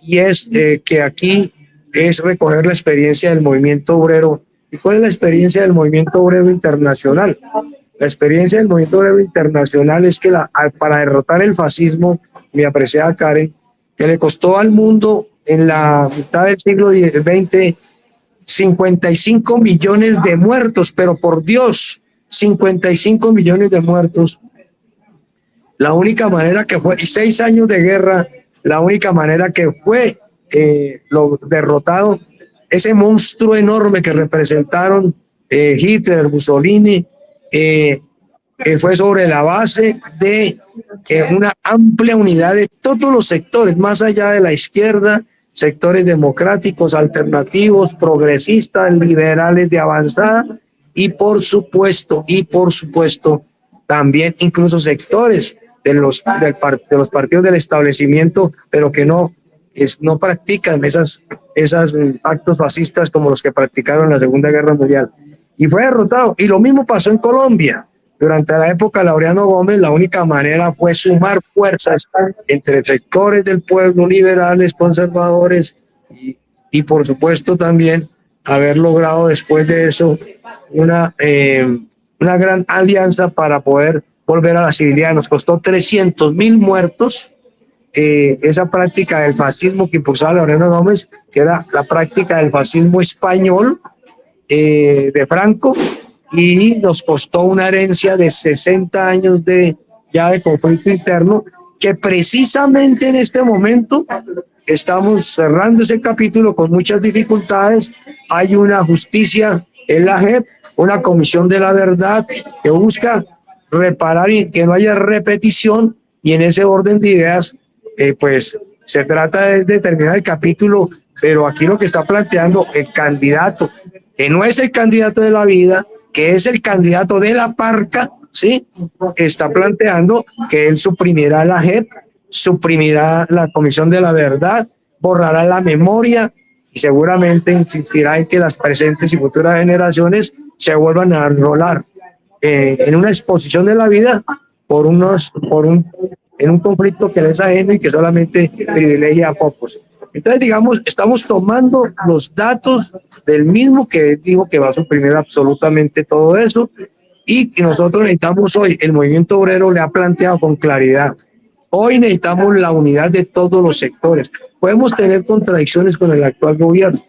y es que aquí es recoger la experiencia del movimiento obrero. ¿Y cuál es la experiencia del movimiento obrero internacional? La experiencia del movimiento obrero internacional es que para derrotar el fascismo, mi apreciada Karen, que le costó al mundo en la mitad del siglo XX 55 millones de muertos, pero por Dios, 55 millones de muertos, la única manera que fue, y 6 años de guerra, la única manera que fue lo derrotado, ese monstruo enorme que representaron Hitler, Mussolini, fue sobre la base de una amplia unidad de todos los sectores, más allá de la izquierda, sectores democráticos, alternativos, progresistas, liberales de avanzada, y por supuesto, también incluso sectores de los partidos del establecimiento, pero que no practican esos actos fascistas como los que practicaron en la Segunda Guerra Mundial. Y fue derrotado. Y lo mismo pasó en Colombia. Durante la época de Laureano Gómez, la única manera fue sumar fuerzas entre sectores del pueblo, liberales, conservadores, y por supuesto también haber logrado después de eso una gran alianza para poder volver a la civilidad. Nos costó 300.000 muertos esa práctica del fascismo que impulsaba Laureano Gómez, que era la práctica del fascismo español de Franco, y nos costó una herencia de 60 años ya de conflicto interno, que precisamente en este momento estamos cerrando ese capítulo con muchas dificultades. Hay una justicia en la JEP, una comisión de la verdad que busca reparar y que no haya repetición, y en ese orden de ideas pues se trata de terminar el capítulo, pero aquí lo que está planteando el candidato, que no es el candidato de la vida, que es el candidato de la parca, ¿sí? Está planteando que él suprimirá la JEP, suprimirá la Comisión de la Verdad, borrará la memoria y seguramente insistirá en que las presentes y futuras generaciones se vuelvan a enrolar en una exposición de la vida en un conflicto que les es ajeno y que solamente privilegia a pocos. Entonces, digamos, estamos tomando los datos del mismo que dijo que va a suprimir absolutamente todo eso, y que nosotros necesitamos hoy, el movimiento obrero le ha planteado con claridad, hoy necesitamos la unidad de todos los sectores. Podemos tener contradicciones con el actual gobierno,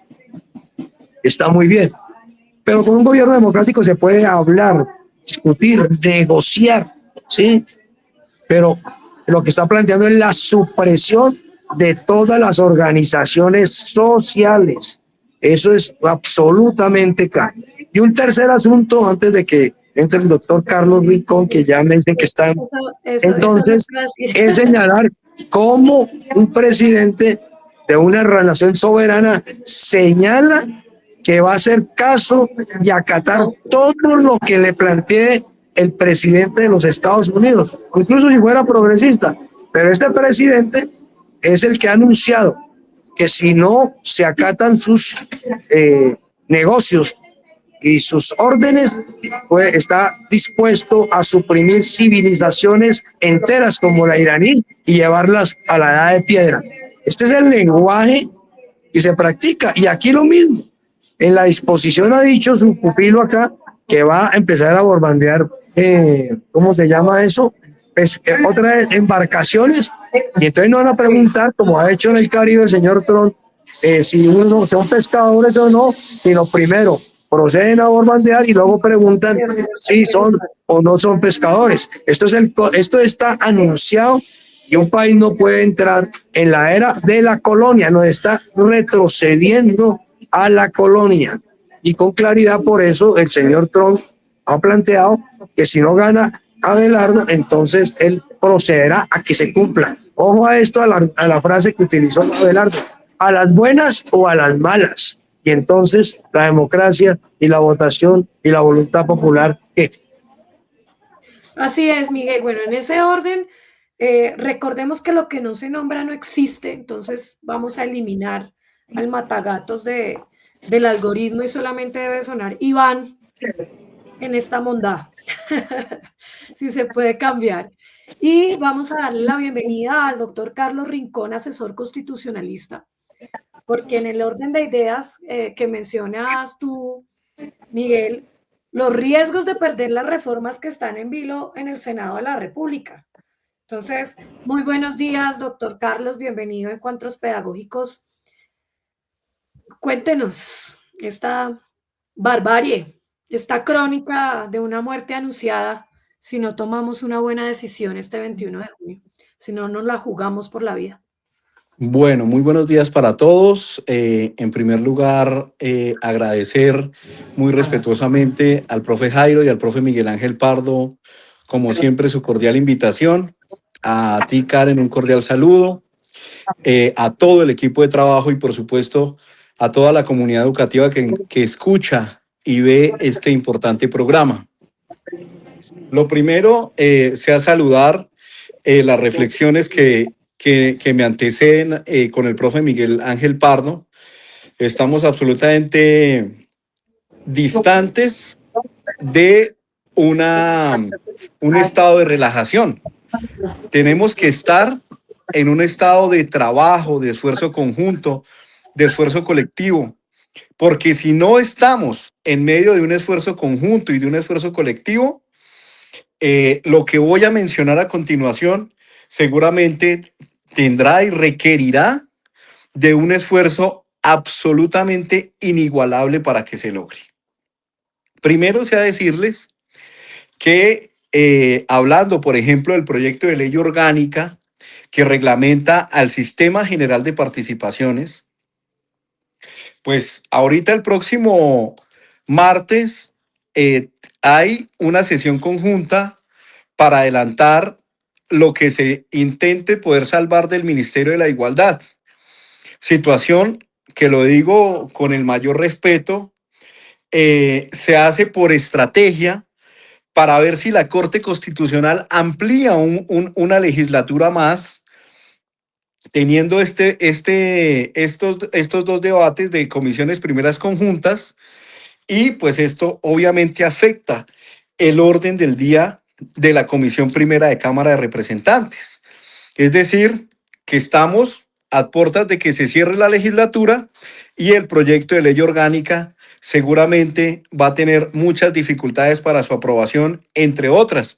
está muy bien, pero con un gobierno democrático se puede hablar, discutir, negociar, ¿sí? Pero lo que está planteando es la supresión de todas las organizaciones sociales. Eso es absolutamente claro. Y un tercer asunto, antes de que entre el doctor Carlos Rincón, que ya me dicen que está entonces, es señalar cómo un presidente de una nación soberana señala que va a hacer caso y acatar todo lo que le plantee el presidente de los Estados Unidos, incluso si fuera progresista. Pero este presidente es el que ha anunciado que si no se acatan sus negocios y sus órdenes, pues está dispuesto a suprimir civilizaciones enteras como la iraní y llevarlas a la edad de piedra. Este es el lenguaje que se practica, y aquí lo mismo. En la disposición ha dicho su pupilo acá que va a empezar a bombardear, ¿cómo se llama eso? Pues, otras embarcaciones, y entonces nos van a preguntar, como ha hecho en el Caribe el señor Trump, si uno son pescadores o no, sino primero proceden a bombardear y luego preguntan si son o no son pescadores. Esto está anunciado, y un país no puede entrar en la era de la colonia, no está retrocediendo a la colonia. Y con claridad, por eso el señor Trump ha planteado que si no gana Abelardo, entonces él procederá a que se cumpla. Ojo a esto, a la frase que utilizó Abelardo: a las buenas o a las malas. Y entonces la democracia y la votación y la voluntad popular, ¿qué? Así es, Miguel. Bueno, en ese orden, recordemos que lo que no se nombra no existe, entonces vamos a eliminar al matagatos del algoritmo, y solamente debe sonar Iván en esta mondad, si se puede cambiar. Y vamos a darle la bienvenida al doctor Carlos Rincón, asesor constitucionalista, porque en el orden de ideas que mencionas tú, Miguel, los riesgos de perder las reformas que están en vilo en el Senado de la República. Entonces, muy buenos días, doctor Carlos, bienvenido a Encuentros Pedagógicos. Cuéntenos esta barbarie esta crónica de una muerte anunciada si no tomamos una buena decisión este 21 de junio, si no nos la jugamos por la vida. Bueno, muy buenos días para todos. En primer lugar, agradecer muy respetuosamente al profe Jairo y al profe Miguel Ángel Pardo, como siempre, su cordial invitación. A ti, Karen, un cordial saludo. A todo el equipo de trabajo y, por supuesto, a toda la comunidad educativa que escucha y ve este importante programa. Lo primero, sea saludar las reflexiones que me anteceden con el profe Miguel Ángel Pardo. Estamos absolutamente distantes de un estado de relajación. Tenemos que estar en un estado de trabajo, de esfuerzo conjunto, de esfuerzo colectivo, porque si no estamos en medio de un esfuerzo conjunto y de un esfuerzo colectivo, lo que voy a mencionar a continuación seguramente tendrá y requerirá de un esfuerzo absolutamente inigualable para que se logre. Primero, sea decirles que hablando, por ejemplo, del proyecto de ley orgánica que reglamenta al Sistema General de Participaciones, pues ahorita el próximo martes hay una sesión conjunta para adelantar lo que se intente poder salvar del Ministerio de la Igualdad. Situación que, lo digo con el mayor respeto, se hace por estrategia para ver si la Corte Constitucional amplía una legislatura más, teniendo estos dos debates de comisiones primeras conjuntas, y pues esto obviamente afecta el orden del día de la Comisión Primera de Cámara de Representantes. Es decir, que estamos a puertas de que se cierre la legislatura y el proyecto de ley orgánica seguramente va a tener muchas dificultades para su aprobación, entre otras,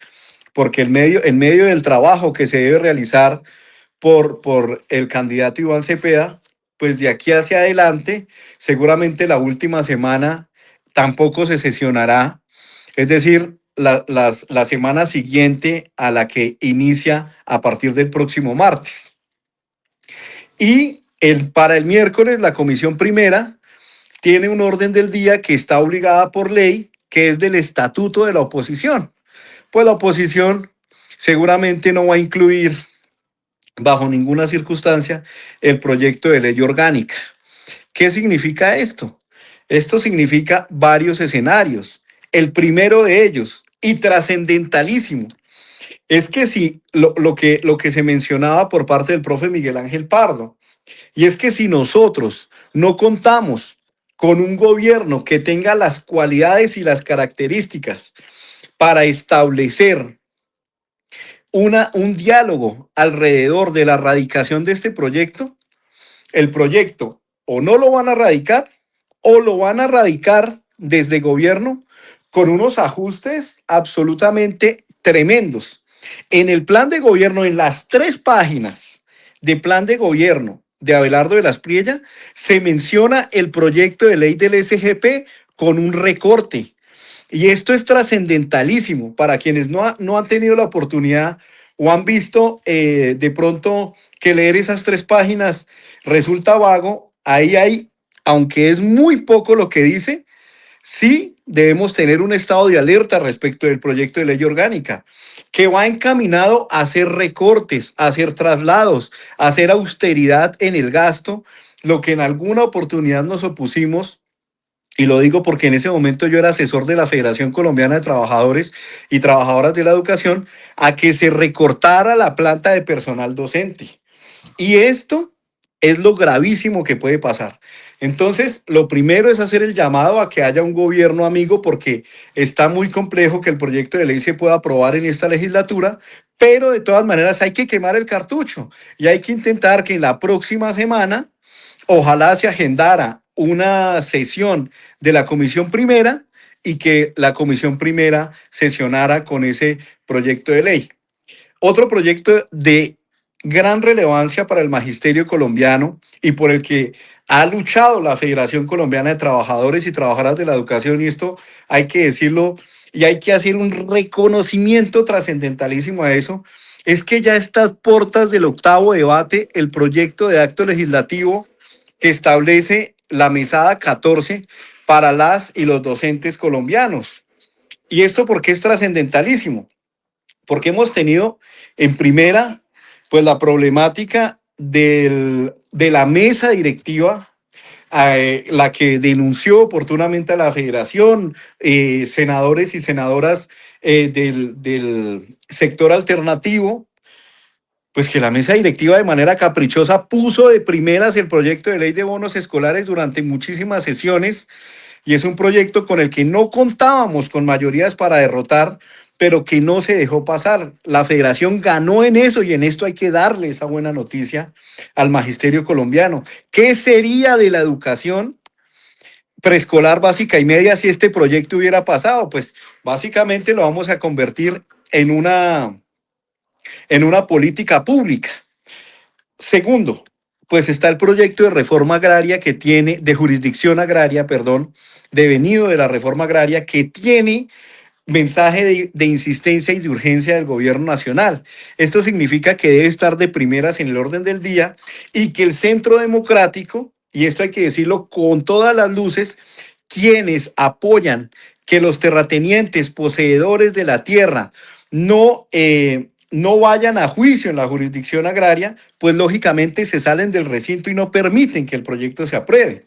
porque en medio del trabajo que se debe realizar por el candidato Iván Cepeda, pues de aquí hacia adelante, seguramente la última semana tampoco se sesionará, es decir, la semana siguiente a la que inicia a partir del próximo martes. Y para el miércoles, la Comisión Primera tiene un orden del día que está obligada por ley, que es del estatuto de la oposición. Pues la oposición seguramente no va a incluir bajo ninguna circunstancia el proyecto de ley orgánica. ¿Qué significa esto? Esto significa varios escenarios. El primero de ellos, y trascendentalísimo, es que si lo que se mencionaba por parte del profe Miguel Ángel Pardo, y es que si nosotros no contamos con un gobierno que tenga las cualidades y las características para establecer un diálogo alrededor de la radicación de este proyecto, el proyecto o no lo van a radicar o lo van a radicar desde gobierno con unos ajustes absolutamente tremendos. En el plan de gobierno, en las 3 páginas de plan de gobierno de Abelardo de las Priella, se menciona el proyecto de ley del SGP con un recorte. Y esto es trascendentalísimo para quienes no han tenido la oportunidad o han visto de pronto que leer esas 3 páginas resulta vago. Ahí hay, aunque es muy poco lo que dice, sí debemos tener un estado de alerta respecto del proyecto de ley orgánica, que va encaminado a hacer recortes, a hacer traslados, a hacer austeridad en el gasto, lo que en alguna oportunidad nos opusimos. Y lo digo porque en ese momento yo era asesor de la Federación Colombiana de Trabajadores y Trabajadoras de la Educación, a que se recortara la planta de personal docente. Y esto es lo gravísimo que puede pasar. Entonces, lo primero es hacer el llamado a que haya un gobierno amigo, porque está muy complejo que el proyecto de ley se pueda aprobar en esta legislatura, pero de todas maneras hay que quemar el cartucho y hay que intentar que en la próxima semana ojalá se agendara una sesión de la Comisión Primera y que la Comisión Primera sesionara con ese proyecto de ley. Otro proyecto de gran relevancia para el magisterio colombiano y por el que ha luchado la Federación Colombiana de Trabajadores y Trabajadoras de la Educación, y esto hay que decirlo y hay que hacer un reconocimiento trascendentalísimo a eso, es que ya está a puertas del 8º debate el proyecto de acto legislativo que establece la mesada 14 para las y los docentes colombianos. ¿Y esto por qué es trascendentalísimo? Porque hemos tenido en primera, pues la problemática de la mesa directiva, la que denunció oportunamente a la federación, senadores y senadoras del sector alternativo, pues que la mesa directiva de manera caprichosa puso de primeras el proyecto de ley de bonos escolares durante muchísimas sesiones, y es un proyecto con el que no contábamos con mayorías para derrotar, pero que no se dejó pasar. La federación ganó en eso, y en esto hay que darle esa buena noticia al magisterio colombiano. ¿Qué sería de la educación preescolar, básica y media si este proyecto hubiera pasado? Pues básicamente lo vamos a convertir en una política pública. Segundo, pues está el proyecto de reforma agraria que tiene, de jurisdicción agraria, perdón, devenido de la reforma agraria, que tiene mensaje de insistencia y de urgencia del gobierno nacional. Esto significa que debe estar de primeras en el orden del día y que el Centro Democrático, y esto hay que decirlo con todas las luces, quienes apoyan que los terratenientes poseedores de la tierra no vayan a juicio en la jurisdicción agraria, pues lógicamente se salen del recinto y no permiten que el proyecto se apruebe.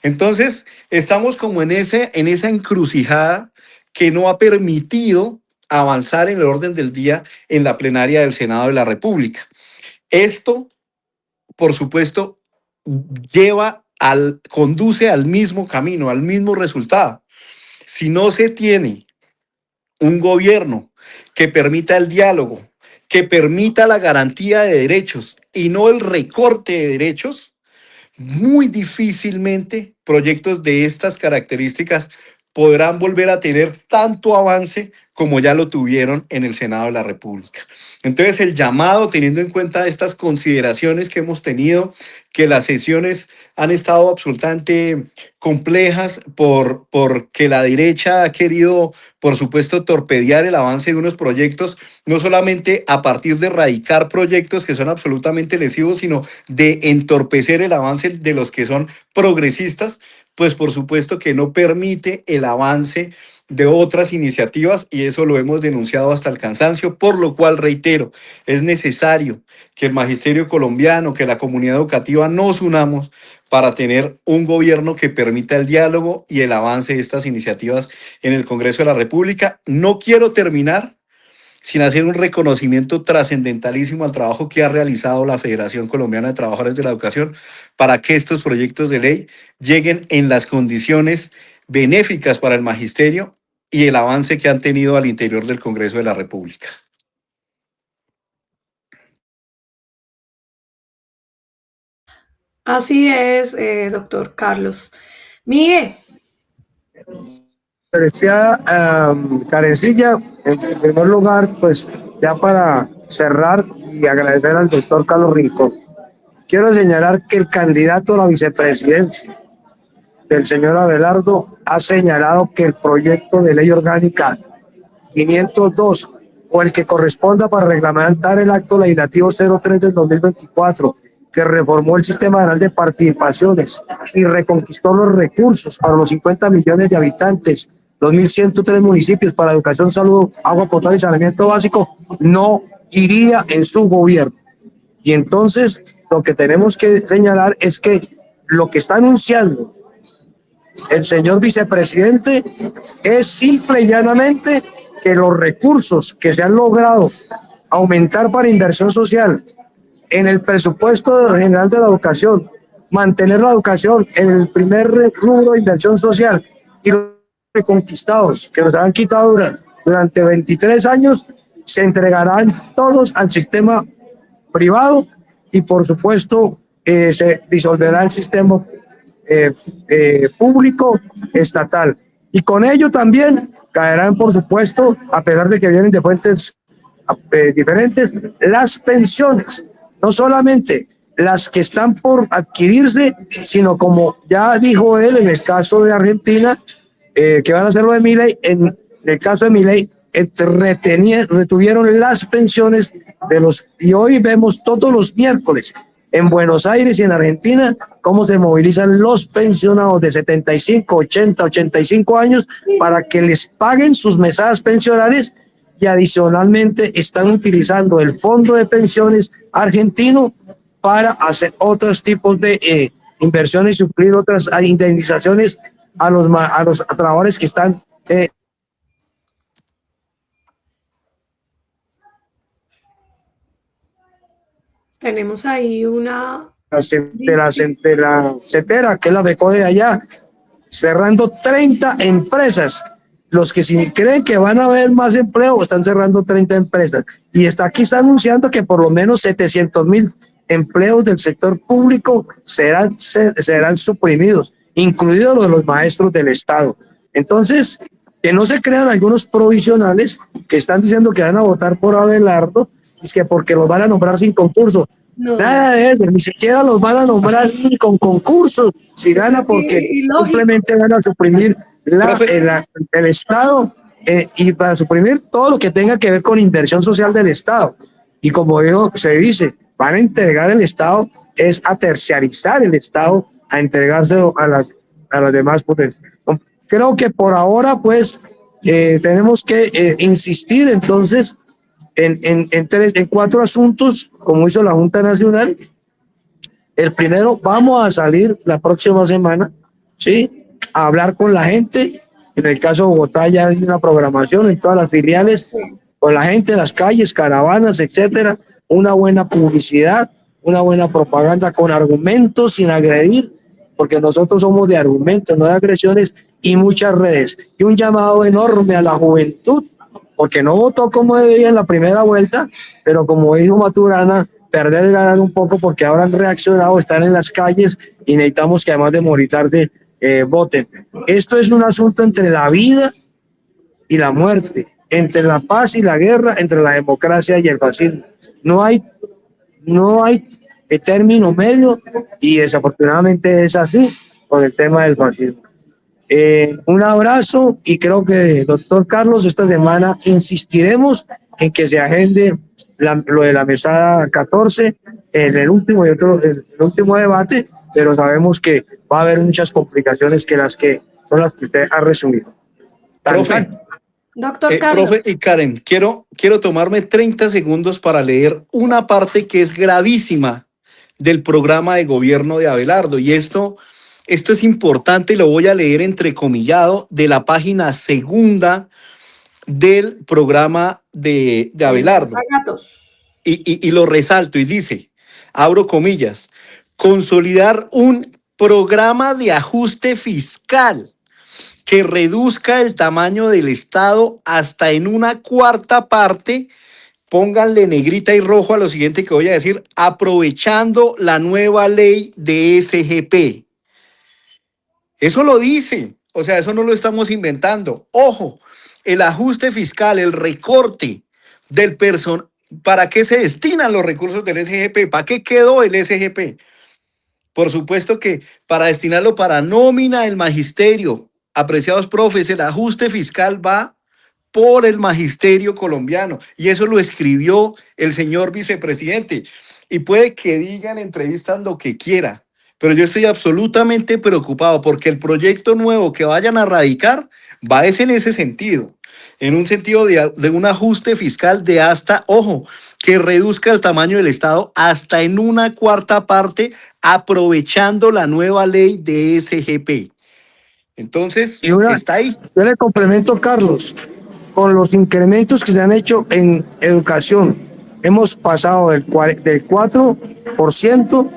Entonces, estamos como en esa encrucijada que no ha permitido avanzar en el orden del día en la plenaria del Senado de la República. Esto, por supuesto, conduce al mismo camino, al mismo resultado. Si no se tiene un gobierno que permita el diálogo, que permita la garantía de derechos y no el recorte de derechos, muy difícilmente proyectos de estas características podrán volver a tener tanto avance como ya lo tuvieron en el Senado de la República. Entonces, el llamado, teniendo en cuenta estas consideraciones que hemos tenido, que las sesiones han estado absolutamente complejas porque la derecha ha querido, por supuesto, torpedear el avance de unos proyectos, no solamente a partir de erradicar proyectos que son absolutamente lesivos, sino de entorpecer el avance de los que son progresistas, pues por supuesto que no permite el avance de otras iniciativas, y eso lo hemos denunciado hasta el cansancio, por lo cual reitero, es necesario que el magisterio colombiano, que la comunidad educativa nos unamos para tener un gobierno que permita el diálogo y el avance de estas iniciativas en el Congreso de la República. No quiero terminar sin hacer un reconocimiento trascendentalísimo al trabajo que ha realizado la Federación Colombiana de Trabajadores de la Educación para que estos proyectos de ley lleguen en las condiciones benéficas para el magisterio y el avance que han tenido al interior del Congreso de la República. Así es, doctor Carlos. Miguel. Apreciada Karencilla, en primer lugar, pues ya para cerrar y agradecer al doctor Carlos Rincón, quiero señalar que el candidato a la vicepresidencia del señor Abelardo ha señalado que el proyecto de ley orgánica 502 o el que corresponda para reglamentar el acto legislativo 03 del 2024, que reformó el sistema general de participaciones y reconquistó los recursos para los 50 millones de habitantes, 2.103 municipios para educación, salud, agua potable y saneamiento básico, no iría en su gobierno. Y entonces lo que tenemos que señalar es que lo que está anunciando el señor vicepresidente es simple y llanamente que los recursos que se han logrado aumentar para inversión social en el presupuesto general de la educación, mantener la educación en el primer rubro de inversión social y los reconquistados que nos han quitado durante 23 años, se entregarán todos al sistema privado y por supuesto se disolverá el sistema público estatal. Y con ello también caerán, por supuesto, a pesar de que vienen de fuentes diferentes, las pensiones no solamente las que están por adquirirse, sino como ya dijo él en el caso de Argentina, que van a hacer lo de Milei, en el caso de Milei, retuvieron las pensiones de los, y hoy vemos todos los miércoles en Buenos Aires y en Argentina cómo se movilizan los pensionados de 75, 80, 85 años para que les paguen sus mesadas pensionales, y adicionalmente están utilizando el fondo de pensiones argentino para hacer otros tipos de inversiones y suplir otras indemnizaciones a los trabajadores que están Tenemos ahí una... de la CETERA, que es la FECODE de allá, cerrando 30 empresas. Los que si creen que van a haber más empleo, están cerrando 30 empresas. Y aquí está anunciando que por lo menos 700.000 empleos del sector público serán suprimidos, incluidos los de los maestros del Estado. Entonces, que no se crean algunos provisionales que están diciendo que van a votar por Abelardo, es que porque los van a nombrar sin concurso. No. Nada de eso, ni siquiera los van a nombrar ni con concurso, si gana, porque simplemente van a suprimir el Estado y para suprimir todo lo que tenga que ver con inversión social del Estado. Y como se dice, van a entregar el Estado, es a terciarizar el Estado, a entregárselo a las demás potencias. Creo que por ahora, pues, tenemos que insistir entonces en 4 asuntos, como hizo la Junta Nacional. El primero, vamos a salir la próxima semana, ¿sí?, a hablar con la gente. En el caso de Bogotá ya hay una programación en todas las filiales, con la gente, las calles, caravanas, etcétera. Una buena publicidad, una buena propaganda con argumentos, sin agredir, porque nosotros somos de argumentos, no de agresiones, y muchas redes. Y un llamado enorme a la juventud, porque no votó como debía en la primera vuelta, pero como dijo Maturana, perder y ganar un poco, porque ahora han reaccionado, están en las calles y necesitamos que además de movilizarse, voten. Esto es un asunto entre la vida y la muerte, entre la paz y la guerra, entre la democracia y el fascismo. No hay término medio, y desafortunadamente es así con el tema del fascismo. Un abrazo, y creo que, doctor Carlos, esta semana insistiremos en que se agende lo de la mesada 14 en el último debate, pero sabemos que va a haber muchas complicaciones que son las que usted ha resumido. Profe, doctor Carlos. profe y Karen, quiero tomarme 30 segundos para leer una parte que es gravísima del programa de gobierno de Abelardo, y esto es importante, y lo voy a leer entrecomillado de la página 2 del programa de Abelardo. Y lo resalto y dice, abro comillas, consolidar un programa de ajuste fiscal que reduzca el tamaño del Estado hasta en una cuarta parte. Pónganle negrita y rojo a lo siguiente que voy a decir, aprovechando la nueva ley de SGP. Eso lo dice, o sea, eso no lo estamos inventando. Ojo, el ajuste fiscal, el recorte del personal, ¿para qué se destinan los recursos del SGP? ¿Para qué quedó el SGP? Por supuesto que para destinarlo para nómina del magisterio. Apreciados profes, el ajuste fiscal va por el magisterio colombiano, y eso lo escribió el señor vicepresidente, y puede que digan en entrevistas lo que quiera, pero yo estoy absolutamente preocupado porque el proyecto nuevo que vayan a radicar va en ese sentido, en un sentido de un ajuste fiscal de hasta, ojo, que reduzca el tamaño del Estado hasta en una cuarta parte, aprovechando la nueva ley de SGP. Entonces, está ahí. Yo le complemento, Carlos, con los incrementos que se han hecho en educación. Hemos pasado del 4%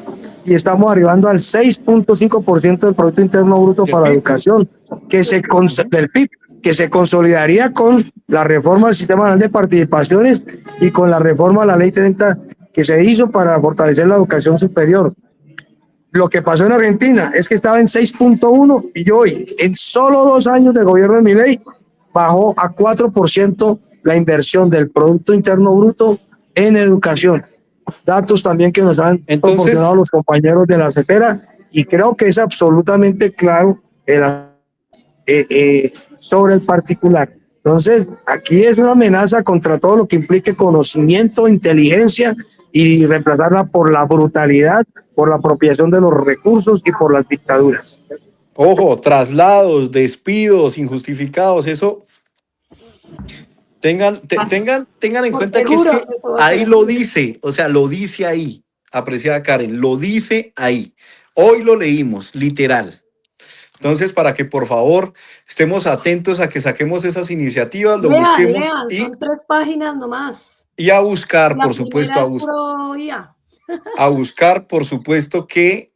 y estamos arribando al 6.5% del Producto Interno Bruto para la educación, del PIB, que se consolidaría con la reforma del Sistema Nacional de Participaciones y con la reforma a la Ley 30 que se hizo para fortalecer la educación superior. Lo que pasó en Argentina es que estaba en 6.1 y hoy, en solo 2 años de gobierno de Milei, bajó a 4% la inversión del Producto Interno Bruto en educación. datos también que nos han proporcionado los compañeros de la CEPERA, y creo que es absolutamente claro sobre el particular. Entonces, aquí es una amenaza contra todo lo que implique conocimiento, inteligencia, y reemplazarla por la brutalidad, por la apropiación de los recursos y por las dictaduras. Ojo, traslados, despidos injustificados, eso tengan en cuenta que es que ahí lo dice, o sea, lo dice ahí, apreciada Karen, lo dice ahí. Hoy lo leímos, literal. Entonces, para que por favor estemos atentos a que saquemos esas iniciativas, lo busquemos Lean, son 3 páginas nomás. y a buscar, La por supuesto, primera es puro IA. a buscar, por supuesto, que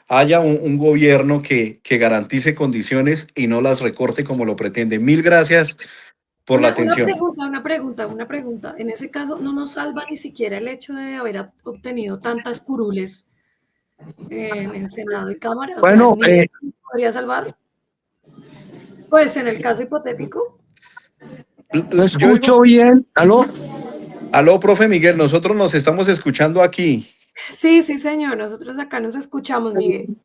haya un gobierno que garantice condiciones y no las recorte como lo pretende. Mil gracias por la atención. Una pregunta. En ese caso, ¿no nos salva ni siquiera el hecho de haber obtenido tantas curules en el Senado y Cámara? Bueno, o sea, ¿podría salvar? Pues en el caso hipotético. Lo escucho bien. ¿Aló? Aló, profe Miguel, nosotros nos estamos escuchando aquí. Sí, señor, nosotros acá nos escuchamos, Miguel.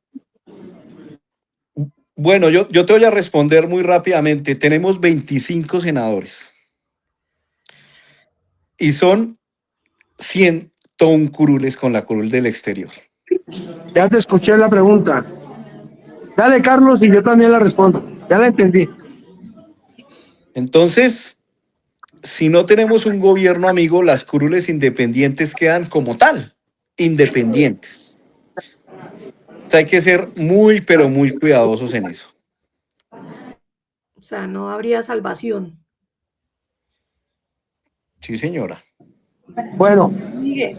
Bueno, yo te voy a responder muy rápidamente. Tenemos 25 senadores y son 101 curules con la curul del exterior. Ya te escuché la pregunta. Dale, Carlos, y yo también la respondo. Ya la entendí. Entonces, si no tenemos un gobierno amigo, las curules independientes quedan como tal, independientes. O sea, hay que ser muy, pero muy cuidadosos en eso. O sea, no habría salvación. Sí, señora. Bueno. Miguel.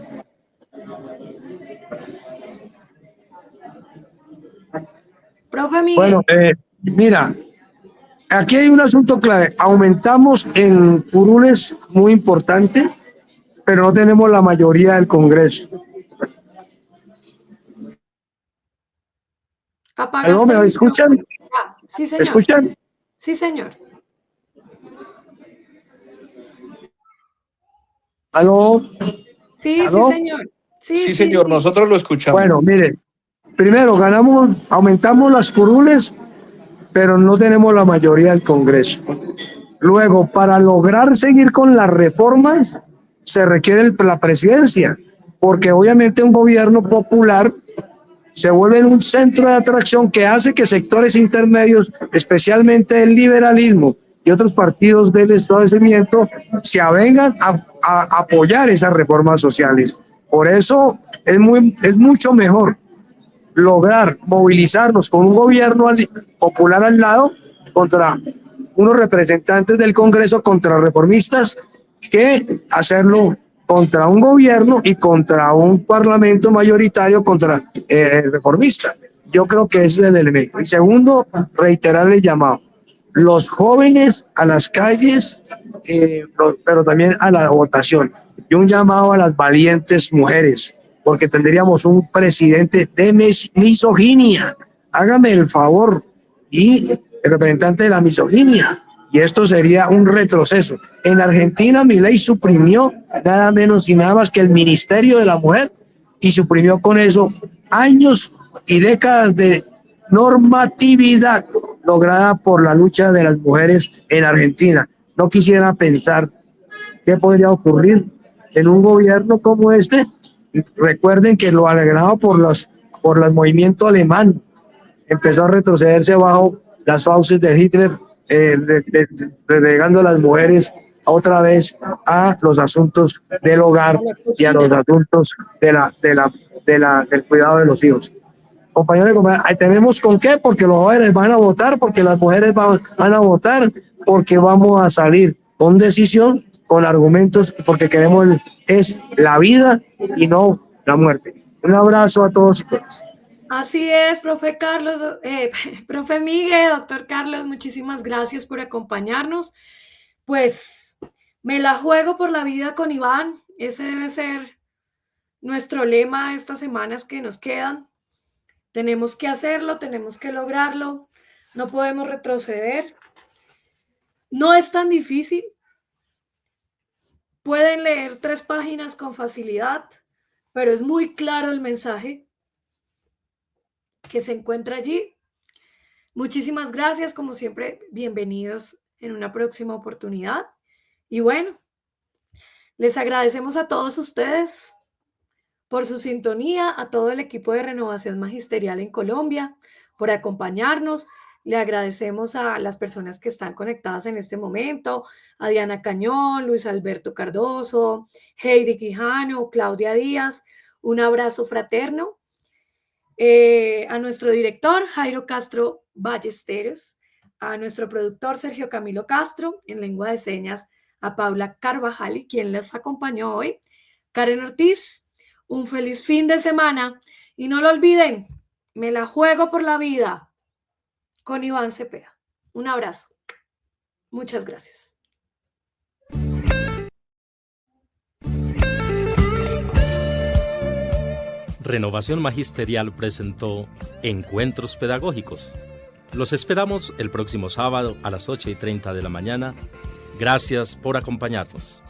Profe Miguel. Bueno, mira, aquí hay un asunto clave. Aumentamos en curules muy importante, pero no tenemos la mayoría del Congreso. ¿Aló, me escuchan? Sí, señor. ¿Me escuchan? Sí, señor. ¿Aló? Sí, ¿Aló? sí, señor. Sí, señor, nosotros lo escuchamos. Bueno, mire, primero aumentamos las curules, pero no tenemos la mayoría del Congreso. Luego, para lograr seguir con las reformas, se requiere la presidencia, porque obviamente un gobierno popular se vuelve un centro de atracción que hace que sectores intermedios, especialmente el liberalismo y otros partidos del establecimiento, se avengan a apoyar esas reformas sociales. Por eso es mucho mejor lograr movilizarnos con un gobierno popular al lado contra unos representantes del Congreso contrarreformistas que hacerlo contra un gobierno y contra un parlamento mayoritario contra reformista. Yo creo que ese es el elemento. Y segundo, reiterarle el llamado. Los jóvenes a las calles, pero también a la votación. Y un llamado a las valientes mujeres, porque tendríamos un presidente de misoginia. Hágame el favor. Y el representante de la misoginia. Y esto sería un retroceso. En Argentina, Milei suprimió nada menos y nada más que el Ministerio de la Mujer, y suprimió con eso años y décadas de normatividad lograda por la lucha de las mujeres en Argentina. No quisiera pensar qué podría ocurrir en un gobierno como este. Recuerden que lo alegrado por los movimientos alemán empezó a retrocederse bajo las fauces de Hitler, relegando a las mujeres otra vez a los asuntos del hogar y a los asuntos del cuidado de los hijos. Compañeros, tenemos con qué, porque los jóvenes van a votar, porque las mujeres van a votar, porque vamos a salir con decisión, con argumentos, porque queremos es la vida y no la muerte. Un abrazo a todos y todas. Así es, profe Carlos, profe Miguel, doctor Carlos, muchísimas gracias por acompañarnos. Pues me la juego por la vida con Iván. Ese debe ser nuestro lema estas semanas que nos quedan. Tenemos que hacerlo, tenemos que lograrlo, no podemos retroceder. No es tan difícil. Pueden leer 3 páginas con facilidad, pero es muy claro el mensaje que se encuentra allí. Muchísimas gracias, como siempre, bienvenidos en una próxima oportunidad. Y bueno, les agradecemos a todos ustedes por su sintonía, a todo el equipo de Renovación Magisterial en Colombia, por acompañarnos. Le agradecemos a las personas que están conectadas en este momento, a Diana Cañón, Luis Alberto Cardoso, Heidi Quijano, Claudia Díaz. Un abrazo fraterno. A nuestro director, Jairo Castro Ballesteros, a nuestro productor, Sergio Camilo Castro, en lengua de señas, a Paula Carvajal, y quien les acompañó hoy, Karen Ortiz. Un feliz fin de semana y no lo olviden, me la juego por la vida con Iván Cepeda. Un abrazo. Muchas gracias. Renovación Magisterial presentó Encuentros Pedagógicos. Los esperamos el próximo sábado a las 8:30 de la mañana. Gracias por acompañarnos.